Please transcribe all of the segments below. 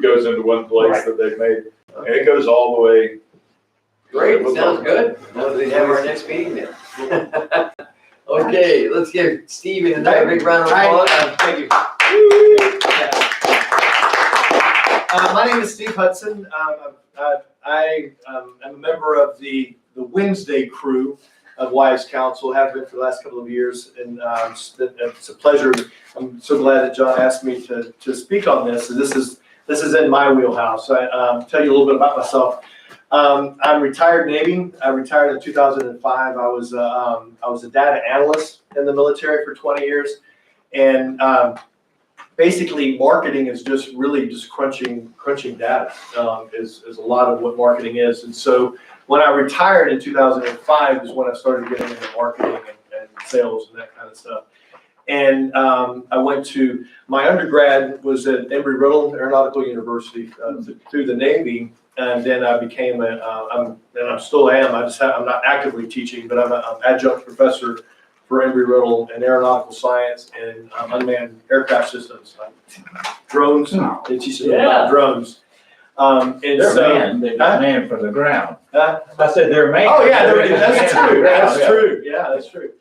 goes into one place that they've made, and it goes all the way. Great, sounds good. Well, we have our next meeting then. Okay, let's give Steve another big round of applause. Thank you. My name is Steve Hudson. I am a member of the Wednesday crew of Wise Counsel, have been for the last couple of years, and it's a pleasure. I'm so glad that John asked me to speak on this. And this is in my wheelhouse. I tell you a little bit about myself. I'm retired Navy. I retired in 2005. I was a data analyst in the military for 20 years, and basically marketing is just really just crunching data. Is a lot of what marketing is. And so when I retired in 2005 is when I started getting into marketing and sales and that kind of stuff. And I went to, my undergrad was at Embry-Riddle Aeronautical University through the Navy. And then I became and I still am, I'm not actively teaching, but I'm an adjunct professor for Embry-Riddle in aeronautical science and unmanned aircraft systems. Drones, they teach them about drones. They're manned from the ground. I said they're manned. Oh yeah, that's true. That's true. Yeah, that's true.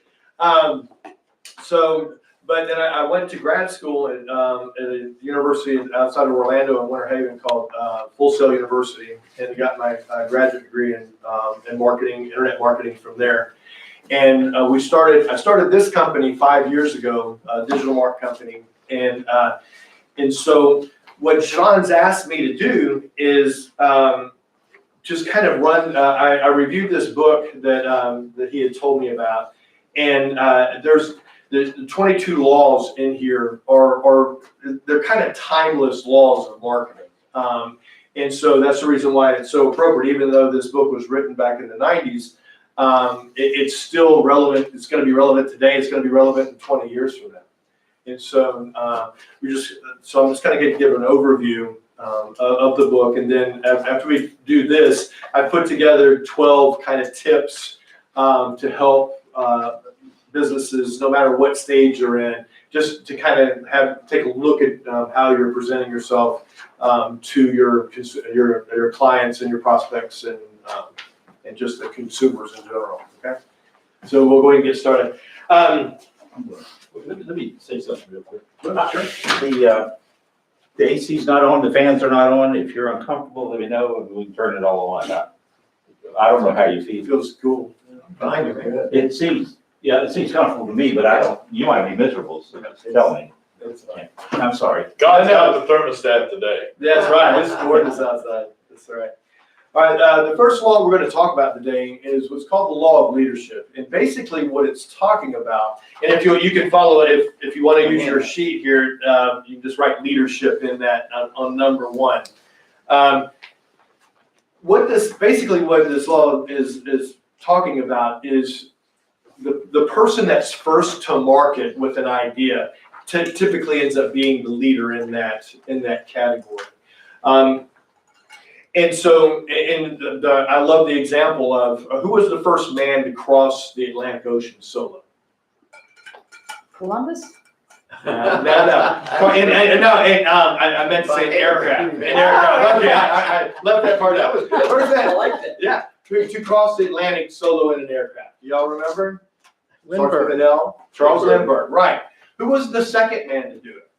But then I went to grad school at a university outside of Orlando in Winter Haven called Full Sail University, and got my graduate degree in marketing, internet marketing from there. And I started this company 5 years ago, a digital mark company, and so what Sean's asked me to do is just kind of run. I reviewed this book that he had told me about, and there's the 22 laws in here they're kind of timeless laws of marketing, and so that's the reason why it's so appropriate. Even though this book was written back in the 90s, it's still relevant. It's going to be relevant today. It's going to be relevant in 20 years from now. And so I'm just kind of give an overview of the book, and then after we do this, I put together 12 kind of tips to help businesses, no matter what stage you're in, just to kind of take a look at how you're presenting yourself to your clients and your prospects and just the consumers in general. Okay, so we'll go ahead and get started. Let me say something real quick. The AC's not on, the fans are not on. If you're uncomfortable, let me know and we can turn it all on. I don't know how you feel. It feels cool. Fine, you're good. It seems comfortable to me, but I don't. You might be miserable. So tell me. I'm sorry. God's got the thermostat today. That's right. It's gorgeous outside. That's right. All right. The first law we're going to talk about today is what's called the law of leadership, and basically what it's talking about. And if you can follow it, if you want to use your sheet here, you can just write leadership in that on number 1. What this law is talking about is the person that's first to market with an idea typically ends up being the leader in that category. And so, I love the example of who was the first man to cross the Atlantic Ocean solo? Columbus? No. I meant to say an aircraft. An aircraft. Okay, I left that part out. That was good. What is that? I liked it. Yeah, to cross the Atlantic solo in an aircraft. Do y'all remember? Charles Lindbergh. Right. Who was the second man to do it?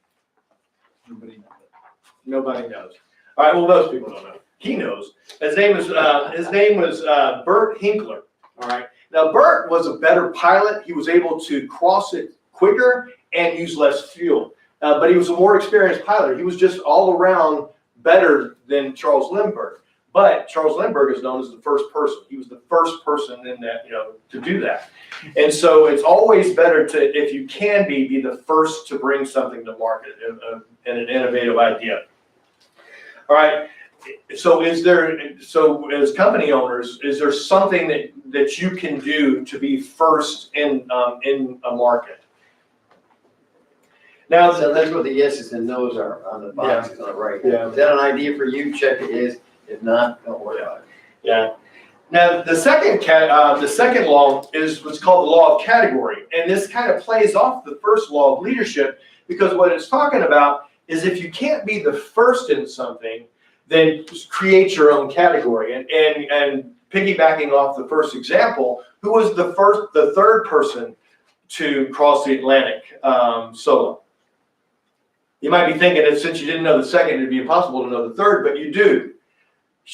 Nobody knows. All right. Well, most people don't know. He knows. His name was Bert Hinkler. All right. Now Bert was a better pilot. He was able to cross it quicker and use less fuel. But he was a more experienced pilot. He was just all around better than Charles Lindbergh. But Charles Lindbergh is known as the first person. He was the first person in that, to do that. And so it's always better to, if you can be the first to bring something to market and an innovative idea. All right. So as company owners, is there something that you can do to be first in a market? Now, so that's what the yeses and nos are on the boxes on the right. Yeah. Is that an idea for you? Check it is. If not, don't worry about it. Yeah. Now, the second law is what's called the law of category, and this kind of plays off the first law of leadership because what it's talking about is if you can't be the first in something, then just create your own category. And piggybacking off the first example, who was the third person to cross the Atlantic solo? You might be thinking that since you didn't know the second, it'd be impossible to know the third, but you do.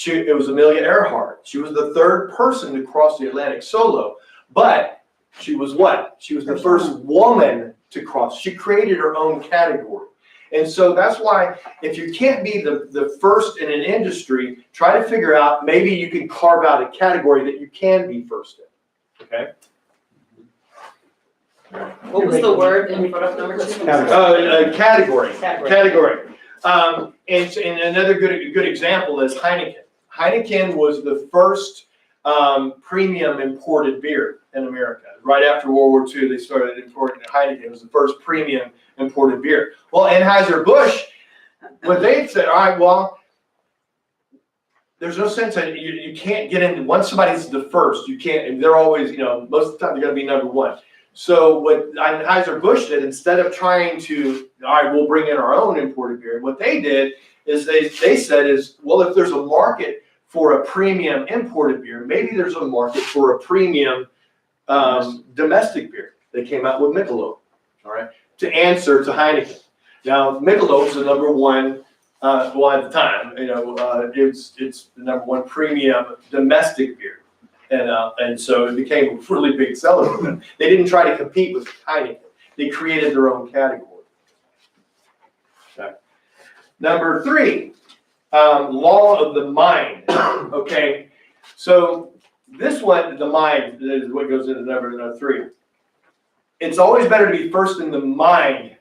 It was Amelia Earhart. She was the third person to cross the Atlantic solo, but she was what? She was the first woman to cross. She created her own category. And so that's why if you can't be the first in an industry, try to figure out, maybe you can carve out a category that you can be first in, okay? What was the word in front of number 2? Category. Category. And another good example is Heineken. Heineken was the first premium imported beer in America. Right after World War II, they started importing Heineken. It was the first premium imported beer. Well, Anheuser-Busch, what they said, all right, well, there's no sense that you can't get into, once somebody's the first, you can't, and they're always, most of the time they're going to be number one. So what Anheuser-Busch did, instead of trying to, all right, we'll bring in our own imported beer, what they did is they said is, well, if there's a market for a premium imported beer, maybe there's a market for a premium domestic beer. They came out with Michelob, all right, to answer to Heineken. Now, Michelob's the number one, well, at the time, it's the number one premium domestic beer. And so it became a really big seller for them. They didn't try to compete with Heineken. They created their own category. Okay. Number 3, law of the mind. Okay, so this one, the mind, is what goes into number 3. It's always better to be first in the mind,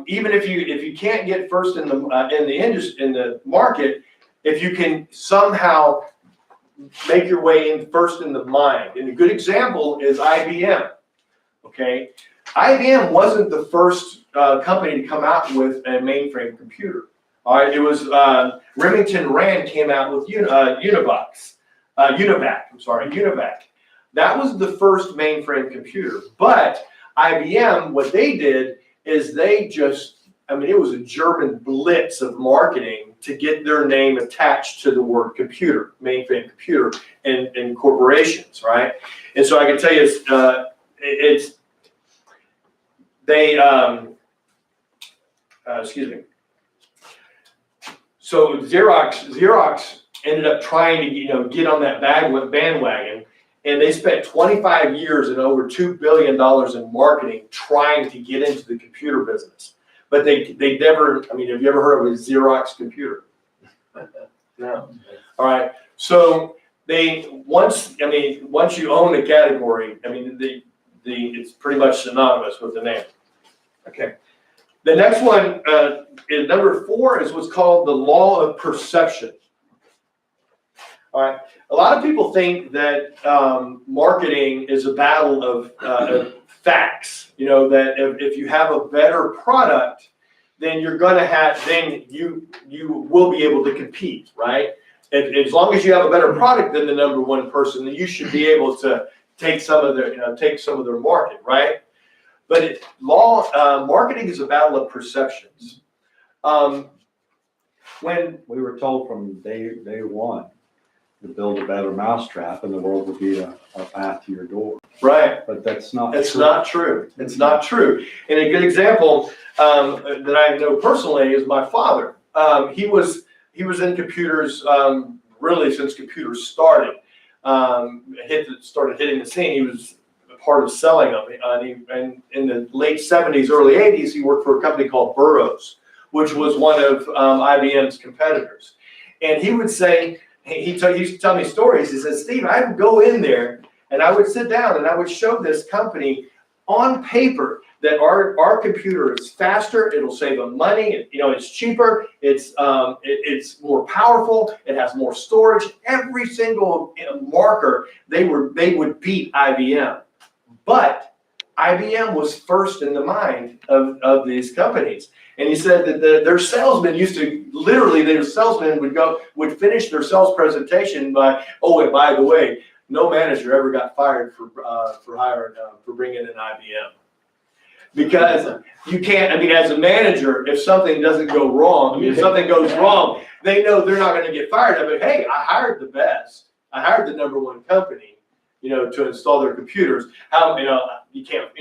even if you can't get first in the market, if you can somehow make your way in first in the mind. And a good example is IBM. Okay, IBM wasn't the first company to come out with a mainframe computer. All right, it was Remington Rand came out with UNIVAC. That was the first mainframe computer. But IBM, what they did is they just, it was a German blitz of marketing to get their name attached to the word computer, mainframe computer, in corporations, right? And so I can tell you, So Xerox ended up trying to, get on that bandwagon, and they spent 25 years and over $2 billion in marketing trying to get into the computer business. But they never, have you ever heard of a Xerox computer? No. All right. So once you own a category, it's pretty much synonymous with the name. Okay. The next one is number 4 is what's called the law of perception. All right. A lot of people think that marketing is a battle of facts. That if you have a better product, then you're going to have, then you will be able to compete, right? As long as you have a better product than the number one person, then you should be able to take some of their market, right? But marketing is a battle of perceptions. When we were told from day one to build a better mousetrap, and the world would be a path to your door. Right. But that's not. It's not true. It's not true. And a good example that I know personally is my father. He was in computers really since computers started. Started hitting the scene. He was a part of selling them. And in the late 70s, early 80s, he worked for a company called Burroughs, which was one of IBM's competitors. And he would say, he used to tell me stories. He said, Steve, I would go in there and I would sit down and I would show this company on paper that our computer is faster, it'll save them money, it's cheaper, it's more powerful, it has more storage. Every single marker, they would beat IBM. But IBM was first in the mind of these companies. And he said that their salesmen used to, literally, their salesmen would finish their sales presentation by, oh, and by the way, no manager ever got fired for bringing in IBM. Because you can't, I mean, as a manager, if something doesn't go wrong, I mean, if something goes wrong, they know they're not gonna get fired. I mean, hey, I hired the best. I hired the #1 company, to install their computers. How, you can't,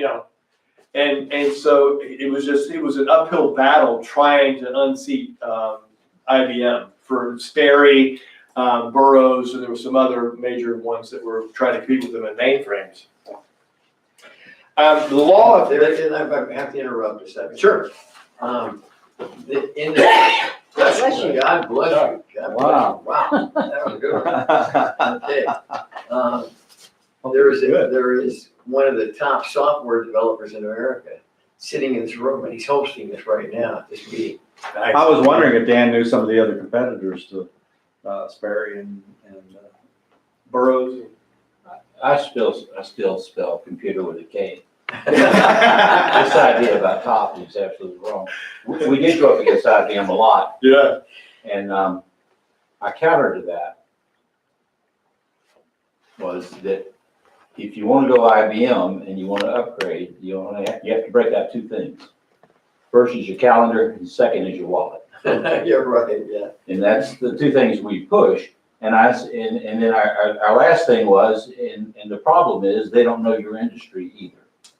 and so it was an uphill battle trying to unseat IBM for Sperry, Burroughs, and there were some other major ones that were trying to compete with them in mainframes. The law of I have to interrupt a second. Sure. God bless you. God bless you. God bless Wow. you. Wow, that was a good one. Okay. There is one of the top software developers in America sitting in this room, and he's hosting this right now at this meeting. I was wondering if Dan knew some of the other competitors to Sperry and Burroughs. I still spell computer with a K. This idea about top is absolutely wrong. We did go up against IBM a lot, Yeah. and our counter to that was that if you want to go IBM and you want to upgrade, you have to break out 2 things. First is your calendar, and second is your wallet. You're right, yeah. And that's the 2 things we push. And then our last thing was, and the problem is they don't know your industry either.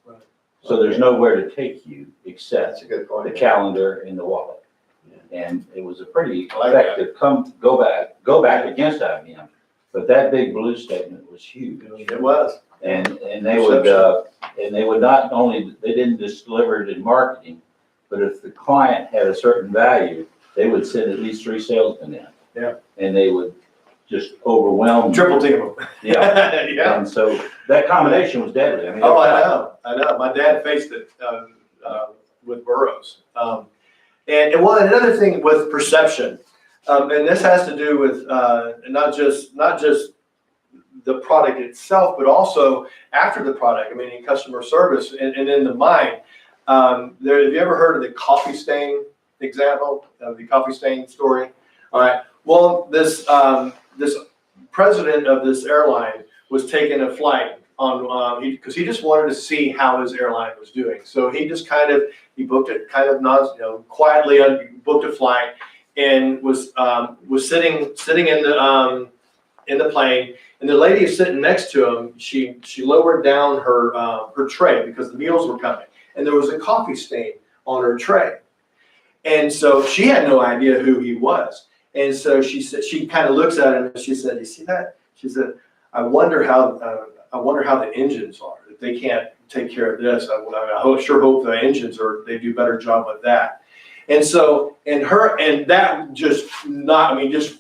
Right. So there's nowhere to take you except That's a good point. the calendar and the wallet. Yeah. And it was a pretty I like that. effective go back against IBM. But that big blue statement was huge. It was. And they would not only, they didn't just deliver it in marketing, but if the client had a certain value, they would send at least 3 salesmen in. Yeah. And they would just overwhelm. Triple team them. Yeah. Yeah. And so that combination was deadly. I mean, Oh, I know. My dad faced it with Burroughs. And another thing with perception, and this has to do with not just the product itself, but also after the product. I mean, in customer service and in the mind. Have you ever heard of the coffee stain example, the coffee stain story? All right. Well, this president of this airline was taking a flight on because he just wanted to see how his airline was doing. So he just he booked it quietly, booked a flight, and was sitting in the plane. And the lady sitting next to him, she lowered down her tray because the meals were coming, and there was a coffee stain on her tray. And so she had no idea who he was. And so she kind of looks at him and she said, "You see that?" She said, I wonder how the engines are. If they can't take care of this, I sure hope the engines they do a better job with that." And so, and that just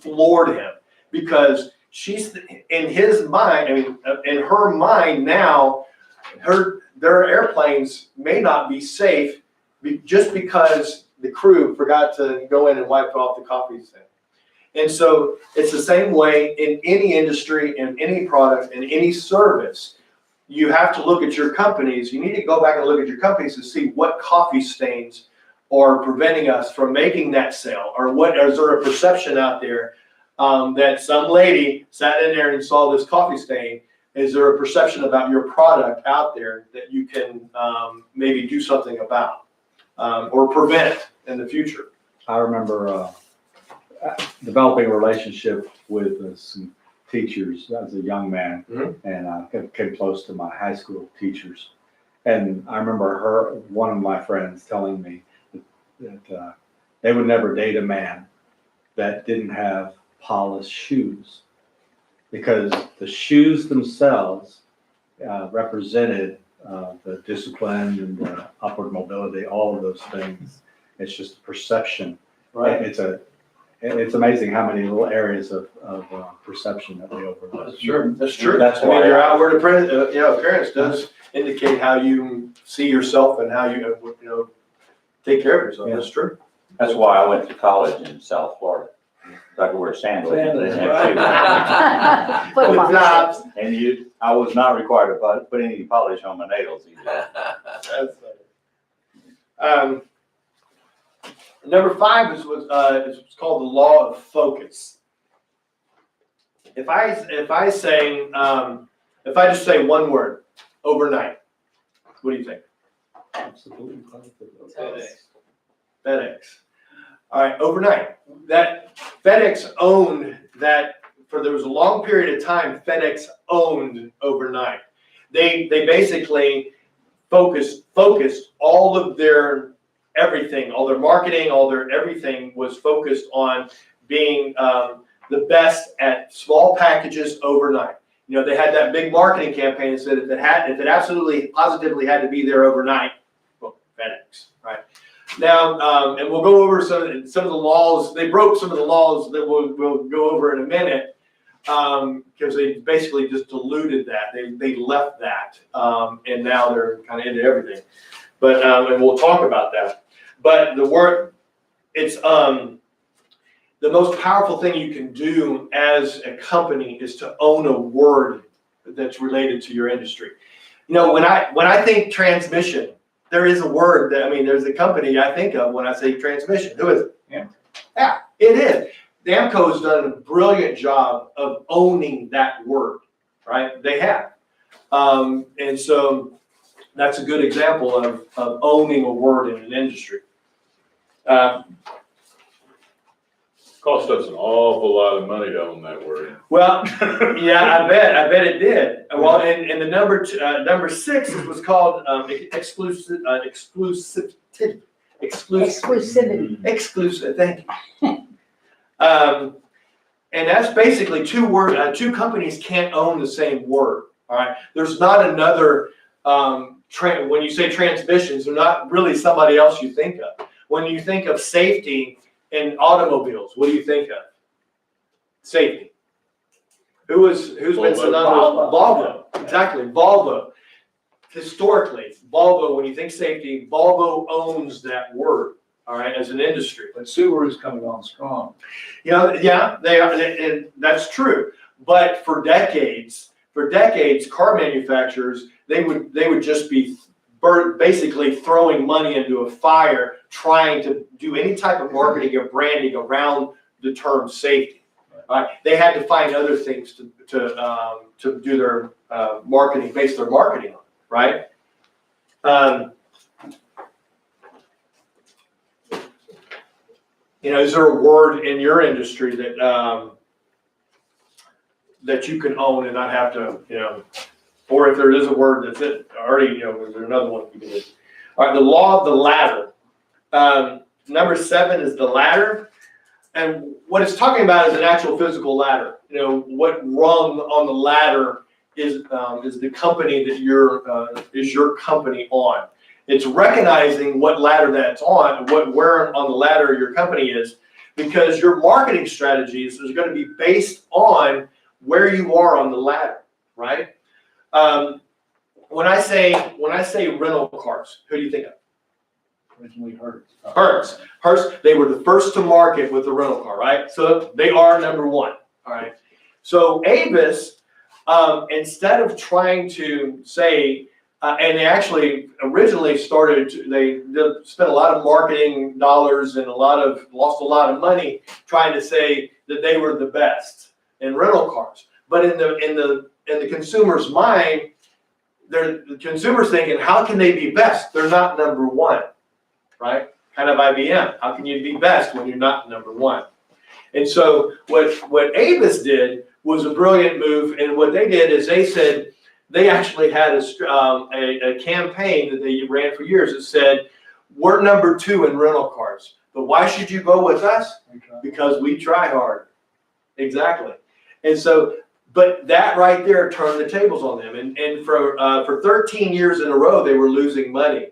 floored him, because she's in his mind. I mean, in her mind now, their airplanes may not be safe just because the crew forgot to go in and wipe off the coffee stain. And so it's the same way in any industry, in any product, in any service. You have to look at your companies. You need to go back and look at your companies to see what coffee stains are preventing us from making that sale, or is there a perception out there that some lady sat in there and saw this coffee stain? Is there a perception about your product out there that you can maybe do something about or prevent in the future? I remember developing a relationship with some teachers as a young man, and came close to my high school teachers. And I remember one of my friends telling me that they would never date a man that didn't have polished shoes, because the shoes themselves represented the discipline and the upward mobility, all of those things. It's just perception. Right. It's amazing how many little areas of perception that we overlook. That's true. That's true. That's I mean, why your outward appearance does indicate how you see yourself and how you take care of yourself. Yeah. That's true. That's why I went to college in South Florida. So I could wear sandals. But I didn't have shoes. Put 'em on. Jobs. And I was not required to put any polish on my nails either. That's funny. Number 5 is what's called the law of focus. If I just say one word, overnight, what do you think? Absolutely. FedEx. All right, overnight. That FedEx owned that, there was a long period of time, FedEx owned overnight. They basically focused all of their everything, all their marketing, all their everything was focused on being the best at small packages overnight. You know, they had that big marketing campaign that said if it absolutely positively had to be there overnight, well, FedEx, right? Now, and we'll go over some of the laws. They broke some of the laws that we'll go over in a minute, because they basically just diluted that. They left that, and now they're kind of into everything. But and we'll talk about that. But it's the most powerful thing you can do as a company is to own a word that's related to your industry. You know, when I think transmission, there is a word there's a company I think of when I say transmission. Who is it? Yeah, it is. Damco has done a brilliant job of owning that word, right? They have. And so that's a good example of owning a word in an industry. Cost us an awful lot of money to own that word. Well, yeah, I bet it did. Well, and the number 6 was called exclusivity. Exclusive. Thank you. And that's basically two companies can't own the same word. All right. There's not another. When you say transmissions, they're not really somebody else you think of. When you think of safety in automobiles, what do you think of? Safety. Who's been synonymous? Volvo. Exactly. Volvo. Historically, Volvo, when you think safety, Volvo owns that word, all right, as an industry. But Subaru is coming on strong. You know, yeah, they are, and that's true. But for decades, car manufacturers, they would just be basically throwing money into a fire, trying to do any type of marketing or branding around the term safety. They had to find other things to do their marketing, base their marketing on, right? You know, is there a word in your industry that that you can own and not have to, you know, or if there is a word that's it already, you know, is there another one you can do? All right, the law of the ladder. Number 7 is the ladder. And what it's talking about is an actual physical ladder. You know, what rung on the ladder is the company that is your company on. It's recognizing what ladder that's on, where on the ladder your company is, because your marketing strategies is going to be based on where you are on the ladder, right? When I say rental cars, who do you think of? Originally Hertz. They were the first to market with the rental car, right? So they are number 1. All right. So Avis, instead of trying to say, and they actually originally they spent a lot of marketing dollars and lost a lot of money trying to say that they were the best in rental cars. But in the consumer's mind, the consumer's thinking, how can they be best? They're not number 1. Right? Kind of IBM. How can you be best when you're not number 1? And so what Avis did was a brilliant move. And what they did is they said they actually had a campaign that they ran for years that said, we're number 2 in rental cars. But why should you go with us? Because we try hard. Exactly. And so, but that right there turned the tables on them. And for 13 years in a row, they were losing money.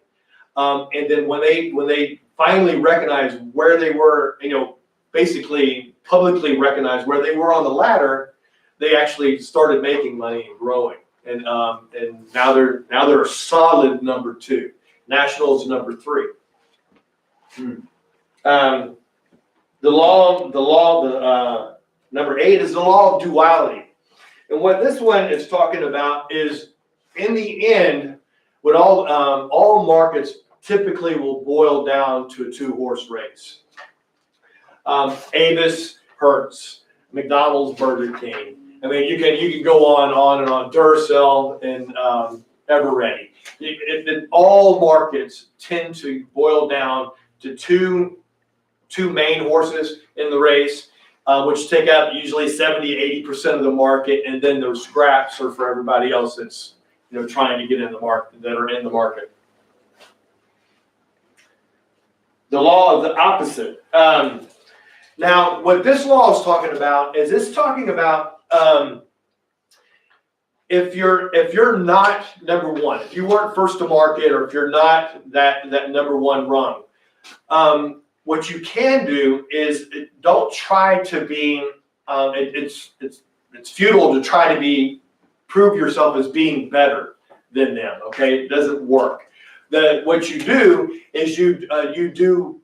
And then when they finally recognized where they were, you know, basically publicly recognized where they were on the ladder, they actually started making money and growing. And now they're a solid number 2. National's number 3. Number 8 is the law of duality. And what this one is talking about is, in the end, what all markets typically will boil down to a 2-horse race. Avis, Hertz, McDonald's, Burger King. I mean, you can go on and on. Duracell and ever ready. All markets tend to boil down to two main horses in the race, which take up usually 70-80% of the market, and then those scraps are for everybody else that's trying to get in the market, that are in the market. The law of the opposite. Now, what this law is talking about is it's talking about if you're not number one, if you weren't first to market, or if you're not that number one rung, what you can do is don't try to be. It's futile to try to prove yourself as being better than them. Okay, it doesn't work. What you do is you do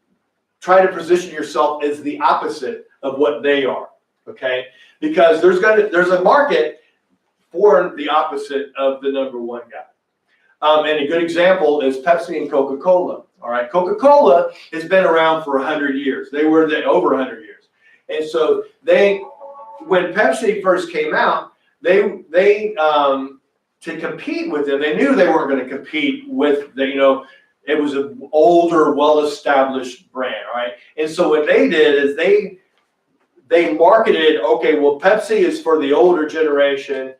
try to position yourself as the opposite of what they are. Okay, because there's a market for the opposite of the number one guy. And a good example is Pepsi and Coca-Cola. All right, Coca-Cola has been around for 100 years. They were there over 100 years, and so when Pepsi first came out, they to compete with them, they knew they weren't going to compete with it was an older, well-established brand. All right, and so what they did is they marketed, okay, well, Pepsi is for the older generation.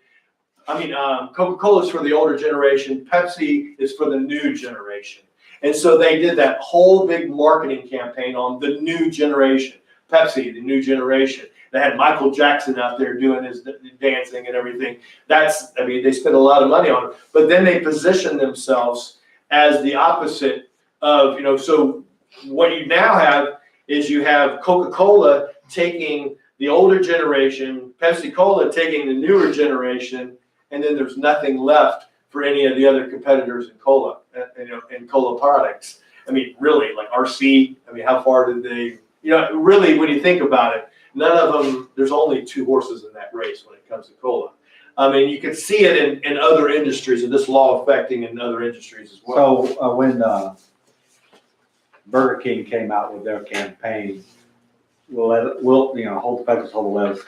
Coca-Cola is for the older generation. Pepsi is for the new generation. And so they did that whole big marketing campaign on the new generation. Pepsi, the new generation. They had Michael Jackson out there doing his dancing and everything. They spent a lot of money on it. But then they positioned themselves as the opposite of, so what you now have is you have Coca-Cola taking the older generation, Pepsi-Cola taking the newer generation, and then there's nothing left for any of the other competitors in cola, in cola products. Really, like RC, how far did they, really, when you think about it, none of them, there's only two horses in that race when it comes to cola. You can see it in other industries, and this law affecting in other industries as well. So when Burger King came out with their campaign, hold the focus, hold the legs.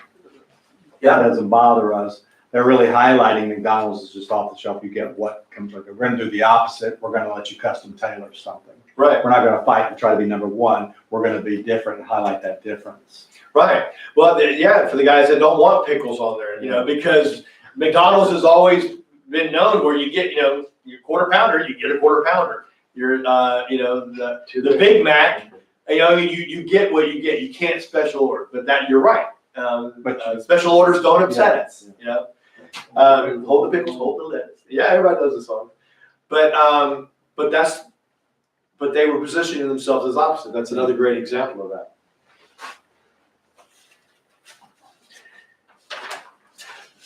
Yeah. That doesn't bother us. They're really highlighting McDonald's is just off the shelf. You get what comes with it. We're going to do the opposite. We're going to let you custom tailor something. Right. We're not going to fight and try to be number one. We're going to be different and highlight that difference. Right. Well, for the guys that don't want pickles on there, because McDonald's has always been known where you get, your quarter pounder, you get a quarter pounder. Your, the Big Mac, you get what you get. You can't special order, but you're right. But special orders don't upset us. Hold the pickles, hold the lettuce. Yeah, everybody knows the song. But they were positioning themselves as opposite. That's another great example of that.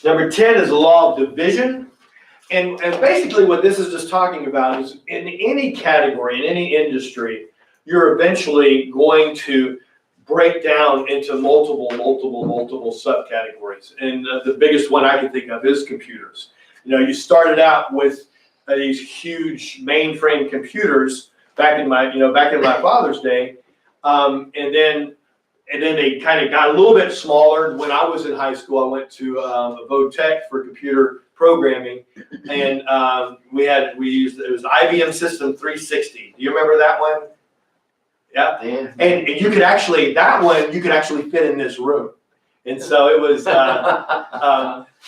Number 10 is the law of division. And basically what this is just talking about is in any category, in any industry, you're eventually going to break down into multiple subcategories. And the biggest one I can think of is computers. You started out with these huge mainframe computers back in my father's day, and then they kind of got a little bit smaller. When I was in high school, I went to Vodtech for computer programming, and it was IBM System 360. Do you remember that one? Yeah. And you could actually fit in this room. And so it was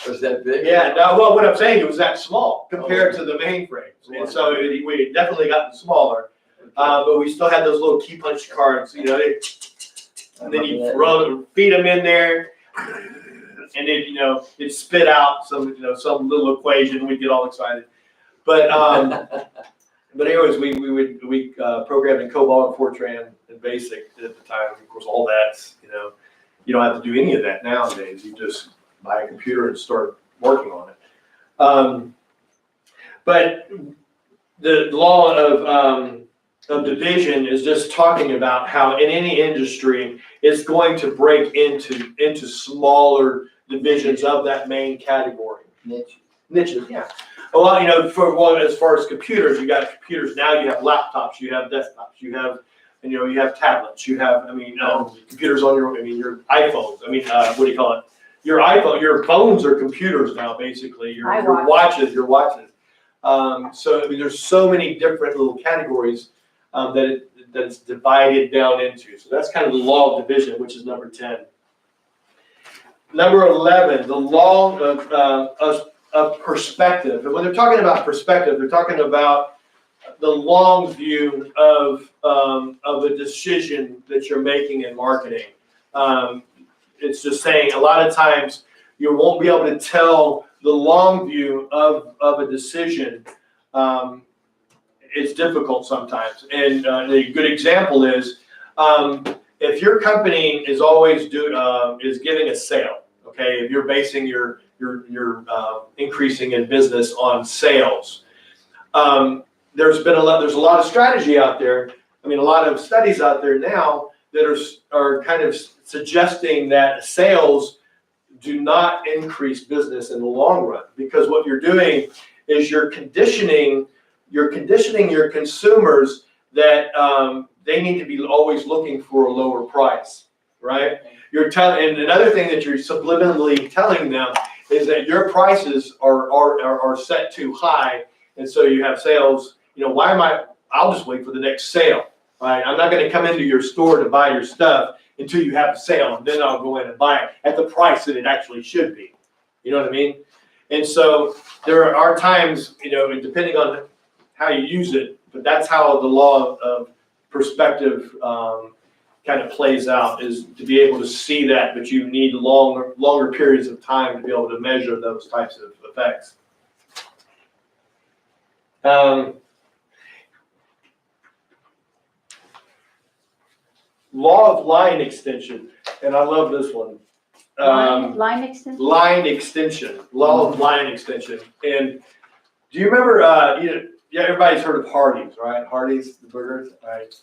was that big? Yeah, no, well, what I'm saying, it was that small compared to the mainframes. And so we definitely gotten smaller. But we still had those little key punch cards, and then you feed them in there, and then it spit out some little equation, and we'd get all excited. But anyways, we programmed in COBOL and Fortran and BASIC at the time. Of course, all that's you don't have to do any of that nowadays. You just buy a computer and start working on it. But the law of division is just talking about how in any industry it's going to break into smaller divisions of that main category. Niches, yeah. Well, as far as computers, you got computers now. You have laptops, you have desktops, you have tablets, you have computers on your iPhones. What do you call it? Your iPhone, your phones are computers now, basically. Your watches. So, I mean, there's so many different little categories that it's divided down into. So that's kind of the law of division, which is number 10. Number 11, the law of perspective. And when they're talking about perspective, they're talking about the long view of a decision that you're making in marketing. It's just saying a lot of times you won't be able to tell the long view of a decision. It's difficult sometimes. And a good example is if your company is always is giving a sale, okay, if you're basing your increasing in business on sales, there's a lot of strategy out there. I mean, a lot of studies out there now that are kind of suggesting that sales do not increase business in the long run, because what you're doing is you're conditioning your consumers that they need to be always looking for a lower price, right? And another thing that you're subliminally telling them is that your prices are set too high, and so you have sales. I'll just wait for the next sale, right? I'm not going to come into your store to buy your stuff until you have a sale, and then I'll go in and buy it at the price that it actually should be. You know what I mean? And so there are times, depending on how you use it, but that's how the law of perspective kind of plays out, is to be able to see that, but you need longer periods of time to be able to measure those types of effects. Law of line extension, and I love this one. Line extension? Line extension, law of line extension. And do you remember, everybody's heard of Hardee's, right? Hardee's, the burgers, right?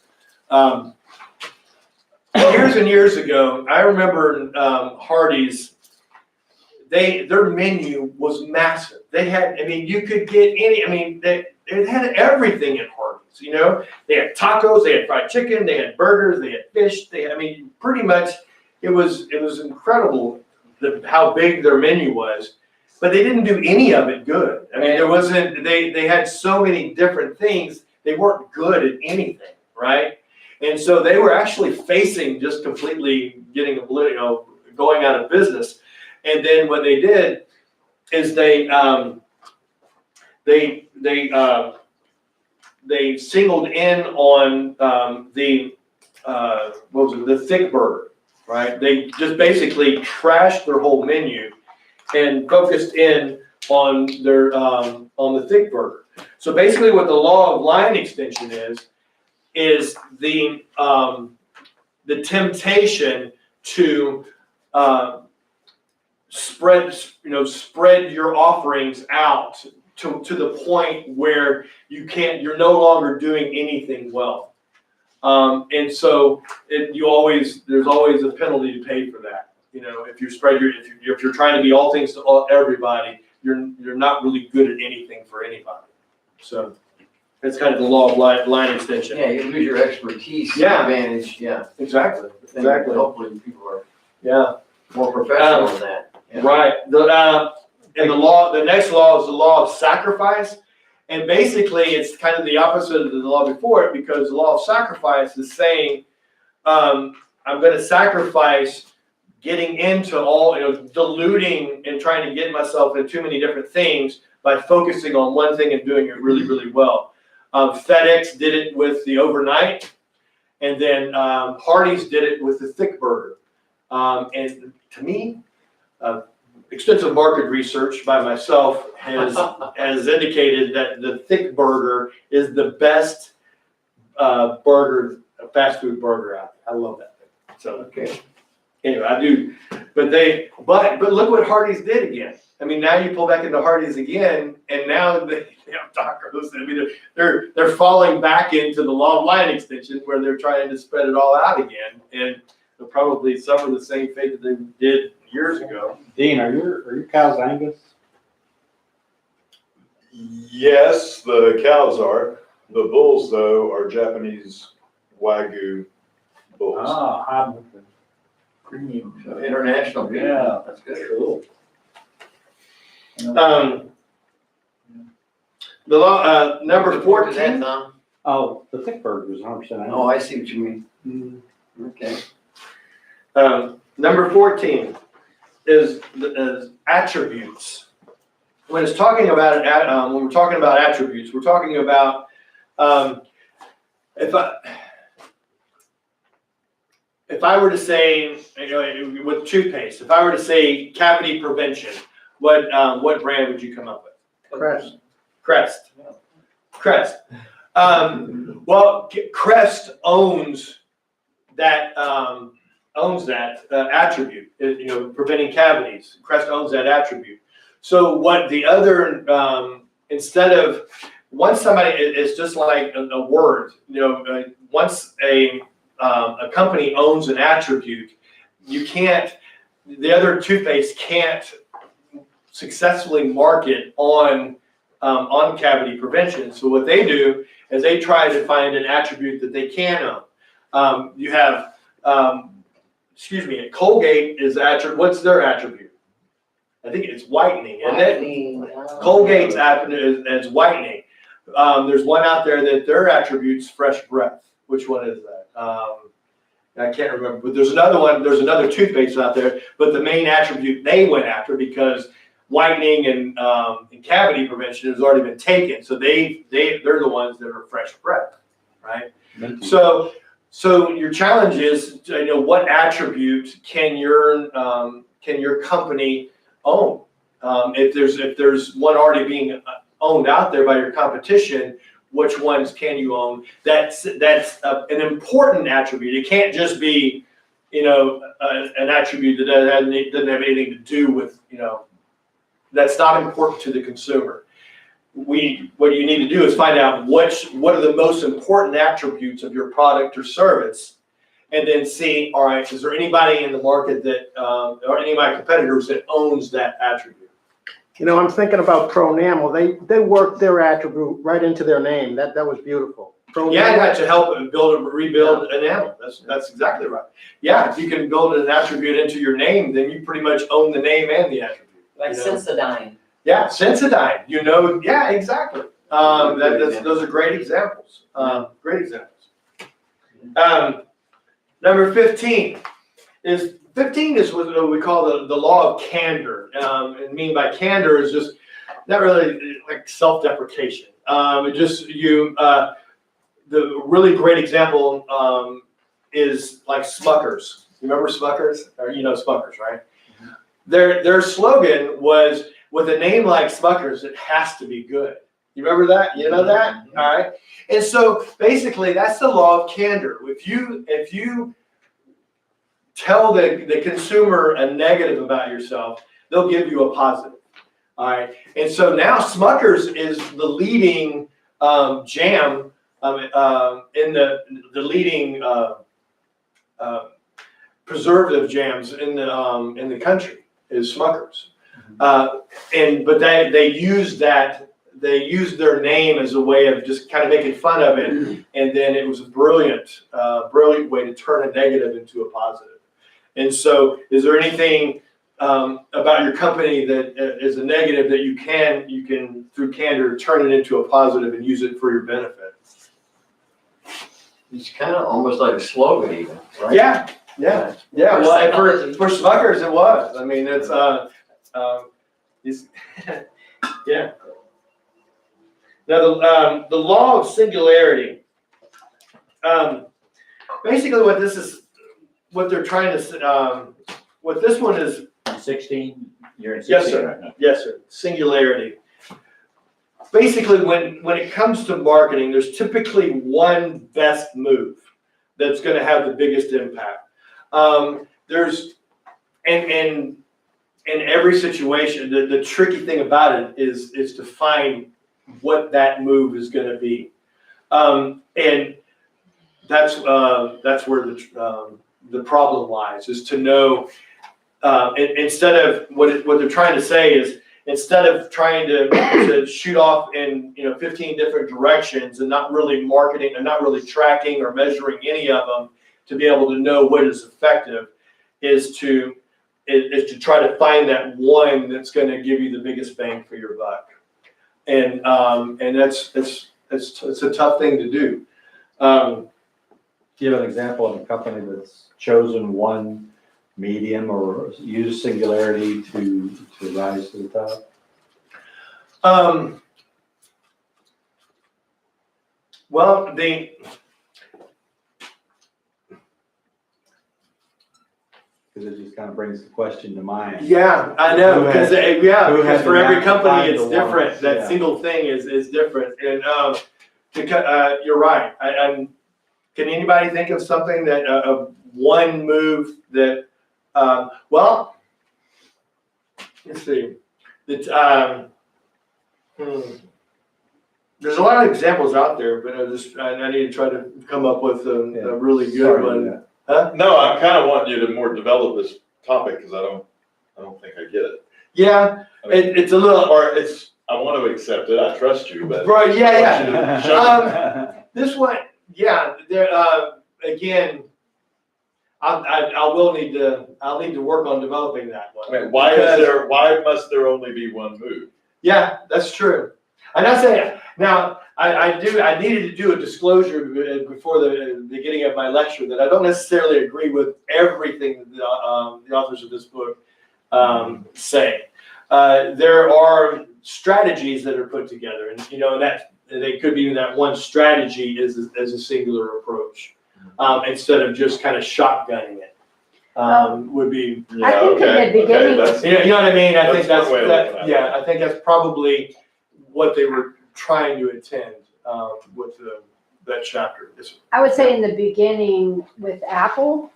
Years and years ago, I remember Hardee's, their menu was massive. They had, you could get it had everything at Hardee's, They had tacos, they had fried chicken, they had burgers, they had fish, pretty much it was incredible how big their menu was. But they didn't do any of it good. There wasn't, they had so many different things, they weren't good at anything, right? And so they were actually facing just completely getting going out of business. And then what they did is they singled in on the thick burger, right? They just basically trashed their whole menu and focused in on on the thick burger. So basically what the law of line extension is the temptation to spread your offerings out to the point where you're no longer doing anything well. And so there's always a penalty to pay for that. If you're trying to be all things to everybody, you're not really good at anything for anybody. So that's kind of the law of line extension. Yeah, you lose your expertise Yeah. advantage, yeah. Exactly. Hopefully people are more professional than that. Yeah. Right. The next law is the law of sacrifice. And basically it's kind of the opposite of the law before it, because the law of sacrifice is saying, I'm going to sacrifice getting into all, diluting and trying to get myself into too many different things by focusing on one thing and doing it really, really well. FedEx did it with the overnight, and then Hardee's did it with the thick burger. And to me, extensive market research by myself has indicated that the thick burger is the best fast food burger out there. I love that thing. So Okay. anyway, I do, but look what Hardee's did again. Now you pull back into Hardee's again, and now they have tacos. They're falling back into the law of line extension, where they're trying to spread it all out again, and they'll probably suffer the same fate that they did years ago. Dean, are your cows Angus? Yes, the cows are. The bulls, though, are Japanese Wagyu bulls. Ah, Premium. So international people. Yeah. That's good. Cool. The law, number Report to that, 14. Tom. Oh, the thick burger is 100%. Oh, I see what you mean. Okay. Number 14 is attributes. When it's talking about when we're talking about attributes, we're talking about if I were to say, with toothpaste, if I were to say cavity prevention, what brand would you come up with? Crest. Crest. Well, Crest owns that attribute. Preventing cavities. Crest owns that attribute. So what the other instead of once somebody it's just like a word. Once a company owns an attribute, you can't. The other toothpaste can't successfully market on cavity prevention. So what they do is they try to find an attribute that they can own. You have, Colgate is what's their attribute? I think it's whitening, isn't it? Colgate's attribute is whitening. There's one out there that their attribute's fresh breath. Which one is that? I can't remember, but there's another one. There's another toothpaste out there, but the main attribute they went after because whitening and cavity prevention has already been taken, so they're the ones that are fresh breath, right? So your challenge is, what attribute can your company own? If there's one already being owned out there by your competition, which ones can you own? That's an important attribute. It can't just be, an attribute that doesn't have anything to do with, that's not important to the consumer. What you need to do is find out what are the most important attributes of your product or service, and then see, all right, is there anybody in the market that, or any of my competitors that owns that attribute? I'm thinking about Pronamel. They worked their attribute right into their name. That was beautiful. Yeah, to help rebuild enamel. That's exactly right. Yeah, if you can build an attribute into your name, then you pretty much own the name and the attribute. Like Sensodyne. Yeah, Sensodyne. Yeah, exactly. Those are great examples. Great examples. Number 15 is what we call the law of candor. And mean by candor is just not really like self-deprecation. The really great example is like Smuckers. You remember Smuckers? Or Smuckers, right? Mm-hmm. Their slogan was, with a name like Smuckers, it has to be good. You remember that? You know that? Mm-hmm. All right. And so basically that's the law of candor. If you tell the consumer a negative about yourself, they'll give you a positive. All right. And so now Smuckers is the leading jam in the leading preservative jams in the country is Smuckers. But they use their name as a way of just kind of making fun of it, and then it was a brilliant way to turn a negative into a positive. And so, is there anything about your company that is a negative that you can through candor turn it into a positive and use it for your benefit? It's kind of almost like a slogan, even, right? Yeah. Well, for Smuckers, it was. I mean, it's yeah. Now the law of singularity. Basically, what they're trying to, what this one is. 16. You're in 16 Yes, sir. right now. Yes, sir. Singularity. Basically, when it comes to marketing, there's typically one best move that's going to have the biggest impact. There's in every situation, the tricky thing about it is to find what that move is going to be, and that's where the problem lies, is to know. Instead of what they're trying to say is, instead of trying to shoot off in 15 different directions and not really marketing and not really tracking or measuring any of them to be able to know what is effective, is to try to find that one that's going to give you the biggest bang for your buck. And that's, it's a tough thing to do. Do you have an example of a company that's chosen one medium or used singularity to rise to the top? Well, Because it just kind of brings the question to mind. yeah, I know, Who because, had- who because had for the every knack to company, find it's the different. ones, That yeah. single thing is different. And, you're right. Can anybody think of something that, one move that, well, let's see, that, there's a lot of examples out there, but I need to try to come up with a really good Sorry, one. yeah. Huh? No, I'm kind of wanting you to more develop this topic because I don't think I get it. Yeah, I mean, it's a little, I want to accept it. I trust you, but. right, yeah, I want you to show me. this one, yeah, there, again, I'll need to work on developing that one. I mean, why must there only be one move? Yeah, that's true. And I say, now, I needed to do a disclosure before the beginning of my lecture that I don't necessarily agree with everything that the authors of this book say. There are strategies that are put together, and that they could be that one strategy is a singular approach, instead of just kind of shotgunning it. Would be. I think in the beginning- that's- You know what I mean? I think That's that's one way of looking at it. yeah. I think that's probably what they were trying to attend with that chapter. I would say in the beginning with Apple,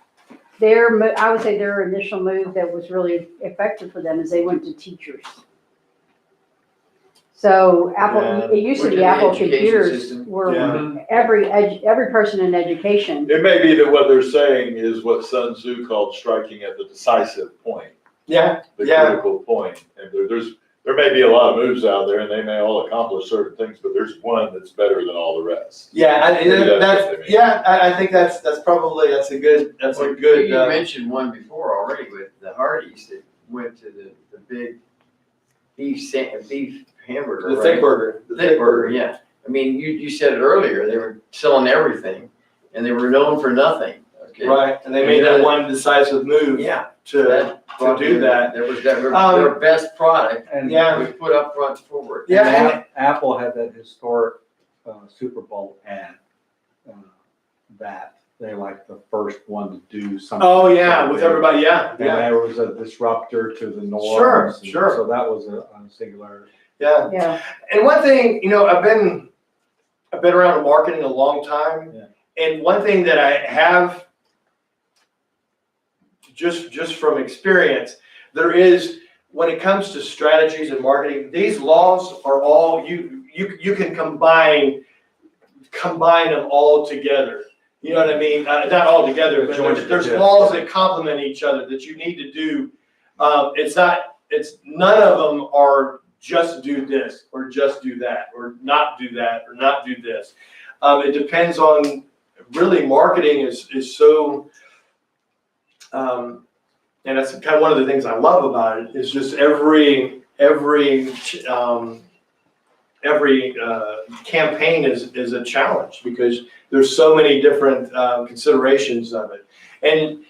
I would say their initial move that was really effective for them is they went to teachers. So Apple, Yeah. it used to Went be to the Apple education computers system. were Yeah. every person in education. It may be that what they're saying is what Sun Tzu called striking at the decisive point, Yeah. the Yeah. critical point. And there may be a lot of moves out there and they may all accomplish certain things, but there's one that's better than all the rest. Yeah. Maybe that's what they mean. I think that's probably a good. You mentioned one before already with the Hardys that went to the big beef hamburger. The right? thick burger. The thick burger, yeah. I mean, you said it earlier, they were selling everything and they were known for nothing, okay? Right, and they made that one decisive move Yeah. to do that. There was their best product And Yeah. was put up front forward. Yeah. Apple had that historic Super Bowl ad that they like the first one to do something. Oh, yeah, with everybody, yeah, And yeah, there was a disruptor to the norms. Sure, and sure. So that was a singularity. yeah. Yeah. And one thing, I've been around marketing a long time. Yeah. And one thing that I have, just from experience, there is, when it comes to strategies and marketing, these laws are all, you can combine them all together. You know what I mean? Not all together, but there's laws that complement each other that you need to do. None of them are just do this, or just do that, or not do that, or not do this. It depends on, really, marketing is so, and that's kind of one of the things I love about it, is just every campaign is a challenge, because there's so many different considerations of it. And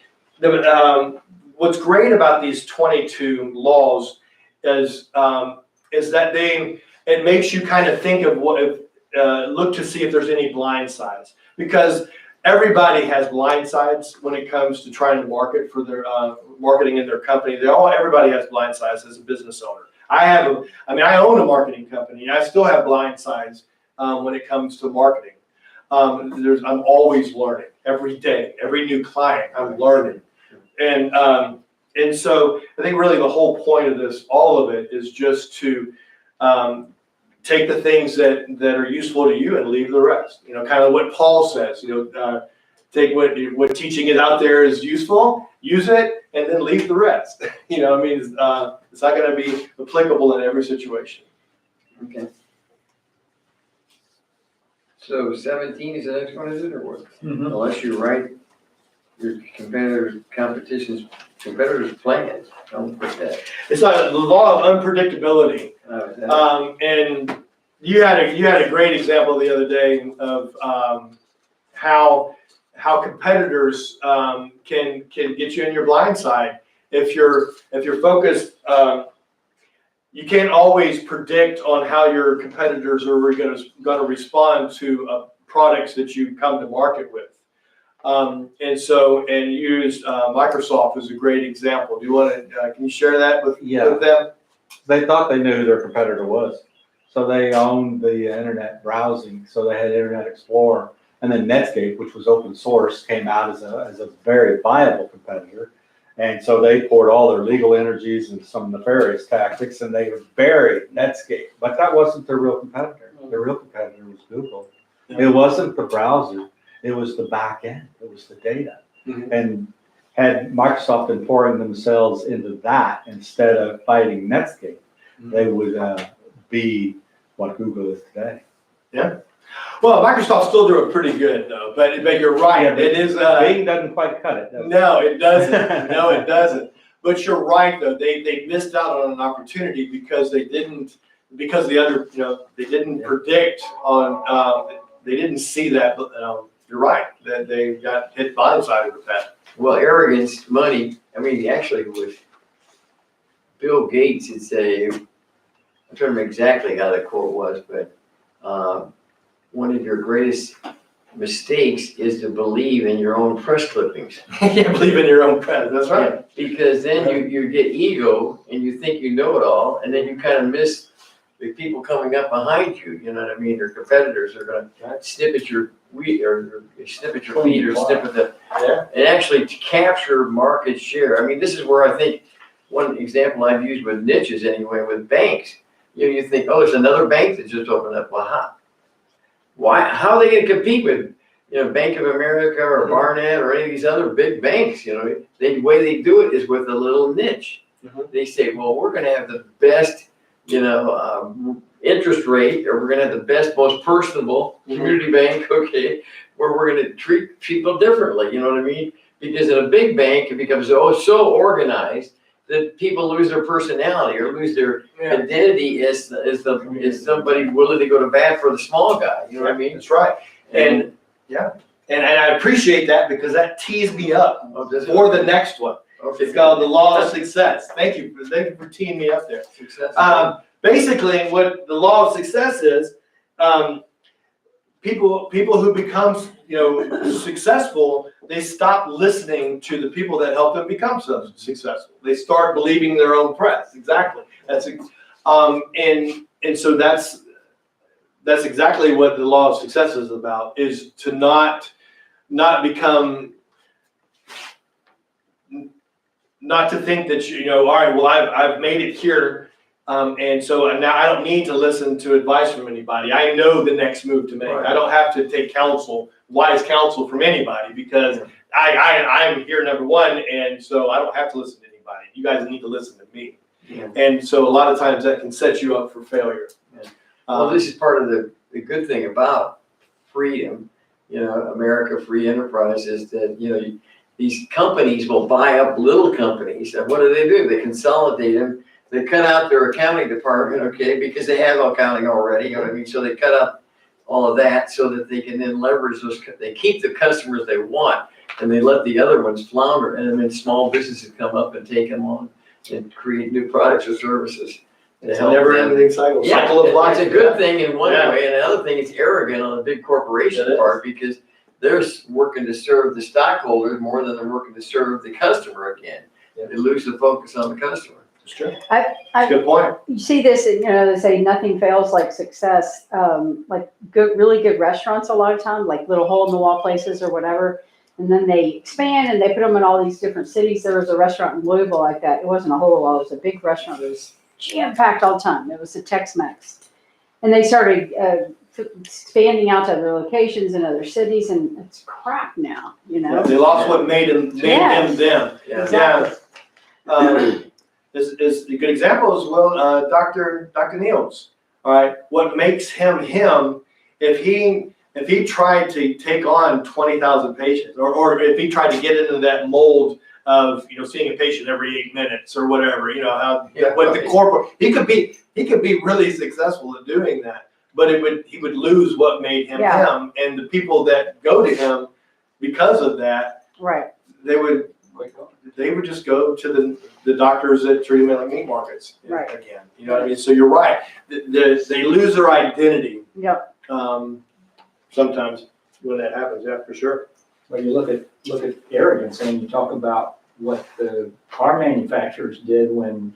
what's great about these 22 laws is that it makes you kind of think of look to see if there's any blind sides, because everybody has blind sides when it comes to trying to market for their marketing in their company. Everybody has blind sides as a business owner. I own a marketing company, and I still have blind sides when it comes to marketing. I'm always learning every day. Every new client, I'm learning, and so I think really the whole point of this, all of it, is just to take the things that are useful to you and leave the rest. Kind of what Paul says. Take what teaching is out there is useful, use it, and then leave the rest. It's not going to be applicable in every situation. Okay. So 17 is the next one, is it, or what? Mhm. Unless you write your competitors' plans, don't put that. It's not the law of unpredictability. Is that- And You had a great example the other day of how competitors can get you in your blind side. If you're focused, you can't always predict on how your competitors are going to respond to products that you come to market with. And used Microsoft as a great example. Do you want to? Can you share that with them? They thought they knew who their competitor was. So they owned the internet browsing. So they had Internet Explorer, and then Netscape, which was open source, came out as a very viable competitor. And so they poured all their legal energies and some nefarious tactics, and they buried Netscape. But that wasn't their real competitor. Their real competitor was Google. Yeah. It wasn't the browser. It was the back end. It was the data. Mm-hmm. And had Microsoft been pouring themselves into that instead of fighting Netscape, they would be what Google is today. Yeah. Well, Microsoft's still doing pretty good though, but you're right. Yeah, it is. Bing doesn't quite cut it, does it? No, it doesn't. No, it doesn't. But you're right though. They missed out on an opportunity because they didn't predict on. They didn't see that. You're right. That they got hit blindsided with that. Well, arrogance, money. I mean, actually, with Bill Gates, it's I'm trying to remember exactly how the quote was, but one of your greatest mistakes is to believe in your own press clippings. You believe in your own press. That's right. Yeah, because then you get ego and you think you know it all, and then you kind of miss the people coming up behind you. You know what I mean? Your competitors are going to snip at your feet or snip at the. Yeah. And actually to capture market share. I mean, this is where I think one example I've used with niches anyway, with banks. You think, oh, there's another bank that just opened up. Well, how are they going to compete with, Bank of America or Barnett or any of these other big banks? The way they do it is with a little niche. Mm-hmm. They say, well, we're going to have the best, interest rate, or we're going to have the best, most personable community bank, okay, where we're going to treat people differently. You know what I mean? Because in a big bank, it becomes so organized that people lose their personality or lose their identity as somebody willing to go to bat for the small guy. You know what I mean? That's right. And I appreciate that because that tees me up for the next one. Okay. It's called the law of success. Thank you for teeing me up there. Success. Basically, what the law of success is, people who become successful, they stop listening to the people that help them become so successful. They start believing their own press. Exactly. And so that's exactly what the law of success is about, is to not to think that all right, well, I've made it here, and so now I don't need to listen to advice from anybody. I know the next move to make. Right. I don't have to take wise counsel from anybody, because I'm here, number one, and so I don't have to listen to anybody. You guys need to listen to me. Yeah. And so a lot of times that can set you up for failure. Yeah. Well, this is part of the good thing about freedom, America free enterprise, is that, these companies will buy up little companies, and what do? They consolidate them. They cut out their accounting department, okay, because they have accounting already, you know what I mean? So they cut out all of that so that they can then leverage those. They keep the customers they want, and they let the other ones flounder, and then small businesses come up and take them on and create new products or services. It's a never-ending cycle. Yeah, Cycle of life. it's a good thing in one way, and another thing, it's arrogant on the big corporation part, because they're working to serve the stockholders more than they're working to serve the customer again. Yeah. They lose the focus on the customer. It's true. I- Good point. You see this, they say nothing fails like success, like really good restaurants a lot of time, like little hole in the wall places or whatever. And then they expand and they put them in all these different cities. There was a restaurant in Louisville like that. It wasn't a hole in the wall, it was a big restaurant. It was jam-packed all the time. It was a Tex-Mex. And they started expanding out to other locations in other cities, and it's crap now, They lost what made them them. Yeah. Exactly. Is a good example as well. Dr. Niels. All right, what makes him him? If he tried to take on 20,000 patients, or if he tried to get into that mold of seeing a patient every 8 minutes or whatever, the corporate, he could be really successful at doing that. but he would lose what made him Yeah. him. And the people that go to him because of that, Right, they would just go to the doctors that treat them like meat markets Right. again. You know what I mean? So you're right. They lose their identity yep, sometimes when that happens. Yeah, for sure. Well, you look at arrogance and you talk about what the car manufacturers did when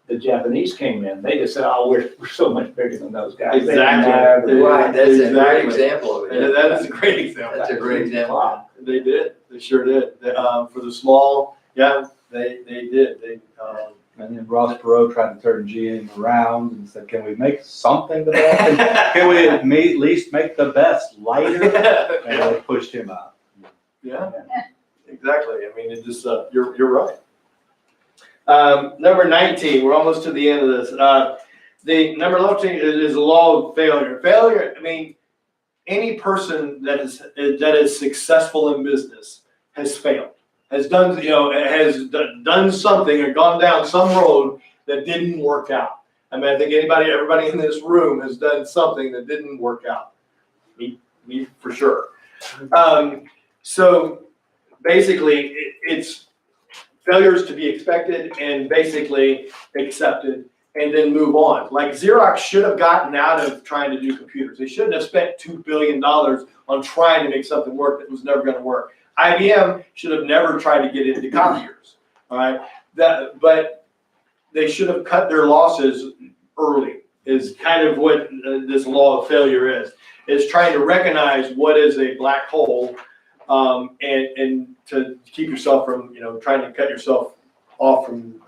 the Japanese came in. They just said, "Oh, we're so much bigger than those guys." They didn't Exactly. have the- Right, that's a great Exactly. example of it. And that is a great example. That's a great example. They did. They sure did. For the small, yeah, they did. And then Ross Perot tried to turn GM around and said, can we make something to that? Can we at least make the best lighter? And they pushed him out. Yeah, exactly. I mean, it just, you're right. Number 19, we're almost to the end of this. The number 19 is the law of failure. Failure, I mean, any person that is successful in business has failed, has done, has done something or gone down some road that didn't work out. I mean, I think everybody in this room has done something that didn't work out. Me for sure. So basically, it's failures to be expected and basically accepted and then move on. Like Xerox should have gotten out of trying to do computers. They shouldn't have spent $2 billion on trying to make something work that was never going to work. IBM should have never tried to get into copiers. All right, but they should have cut their losses early. Is kind of what this law of failure is. Is trying to recognize what is a black hole, and to keep yourself from trying to cut yourself off from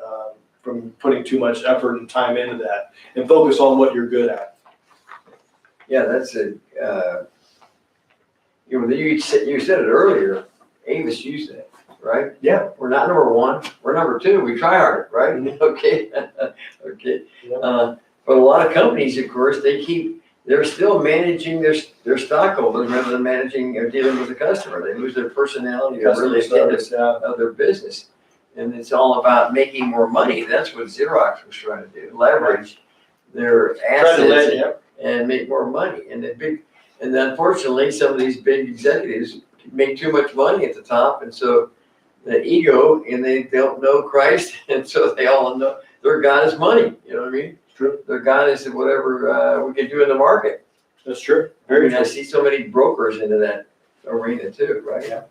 putting too much effort and time into that, and focus on what you're good at. Yeah, that's you said it earlier, Avis used that, right? Yeah. We're not number one, we're number two, we try harder, right? Okay, okay. But a lot of companies, of course, they're still managing their stockholders rather than managing or dealing with the customer. They lose their personality or really attentiveness of their business. And it's all about making more money. That's what Xerox was trying to do, leverage their assets and make more money. And unfortunately, some of these big executives make too much money at the top, and so the ego, and they don't know Christ, and so they all know their God is money. You know what I mean? True. Their God is whatever we can do in the market. That's true. Very nice. I see so many brokers into that arena too, right?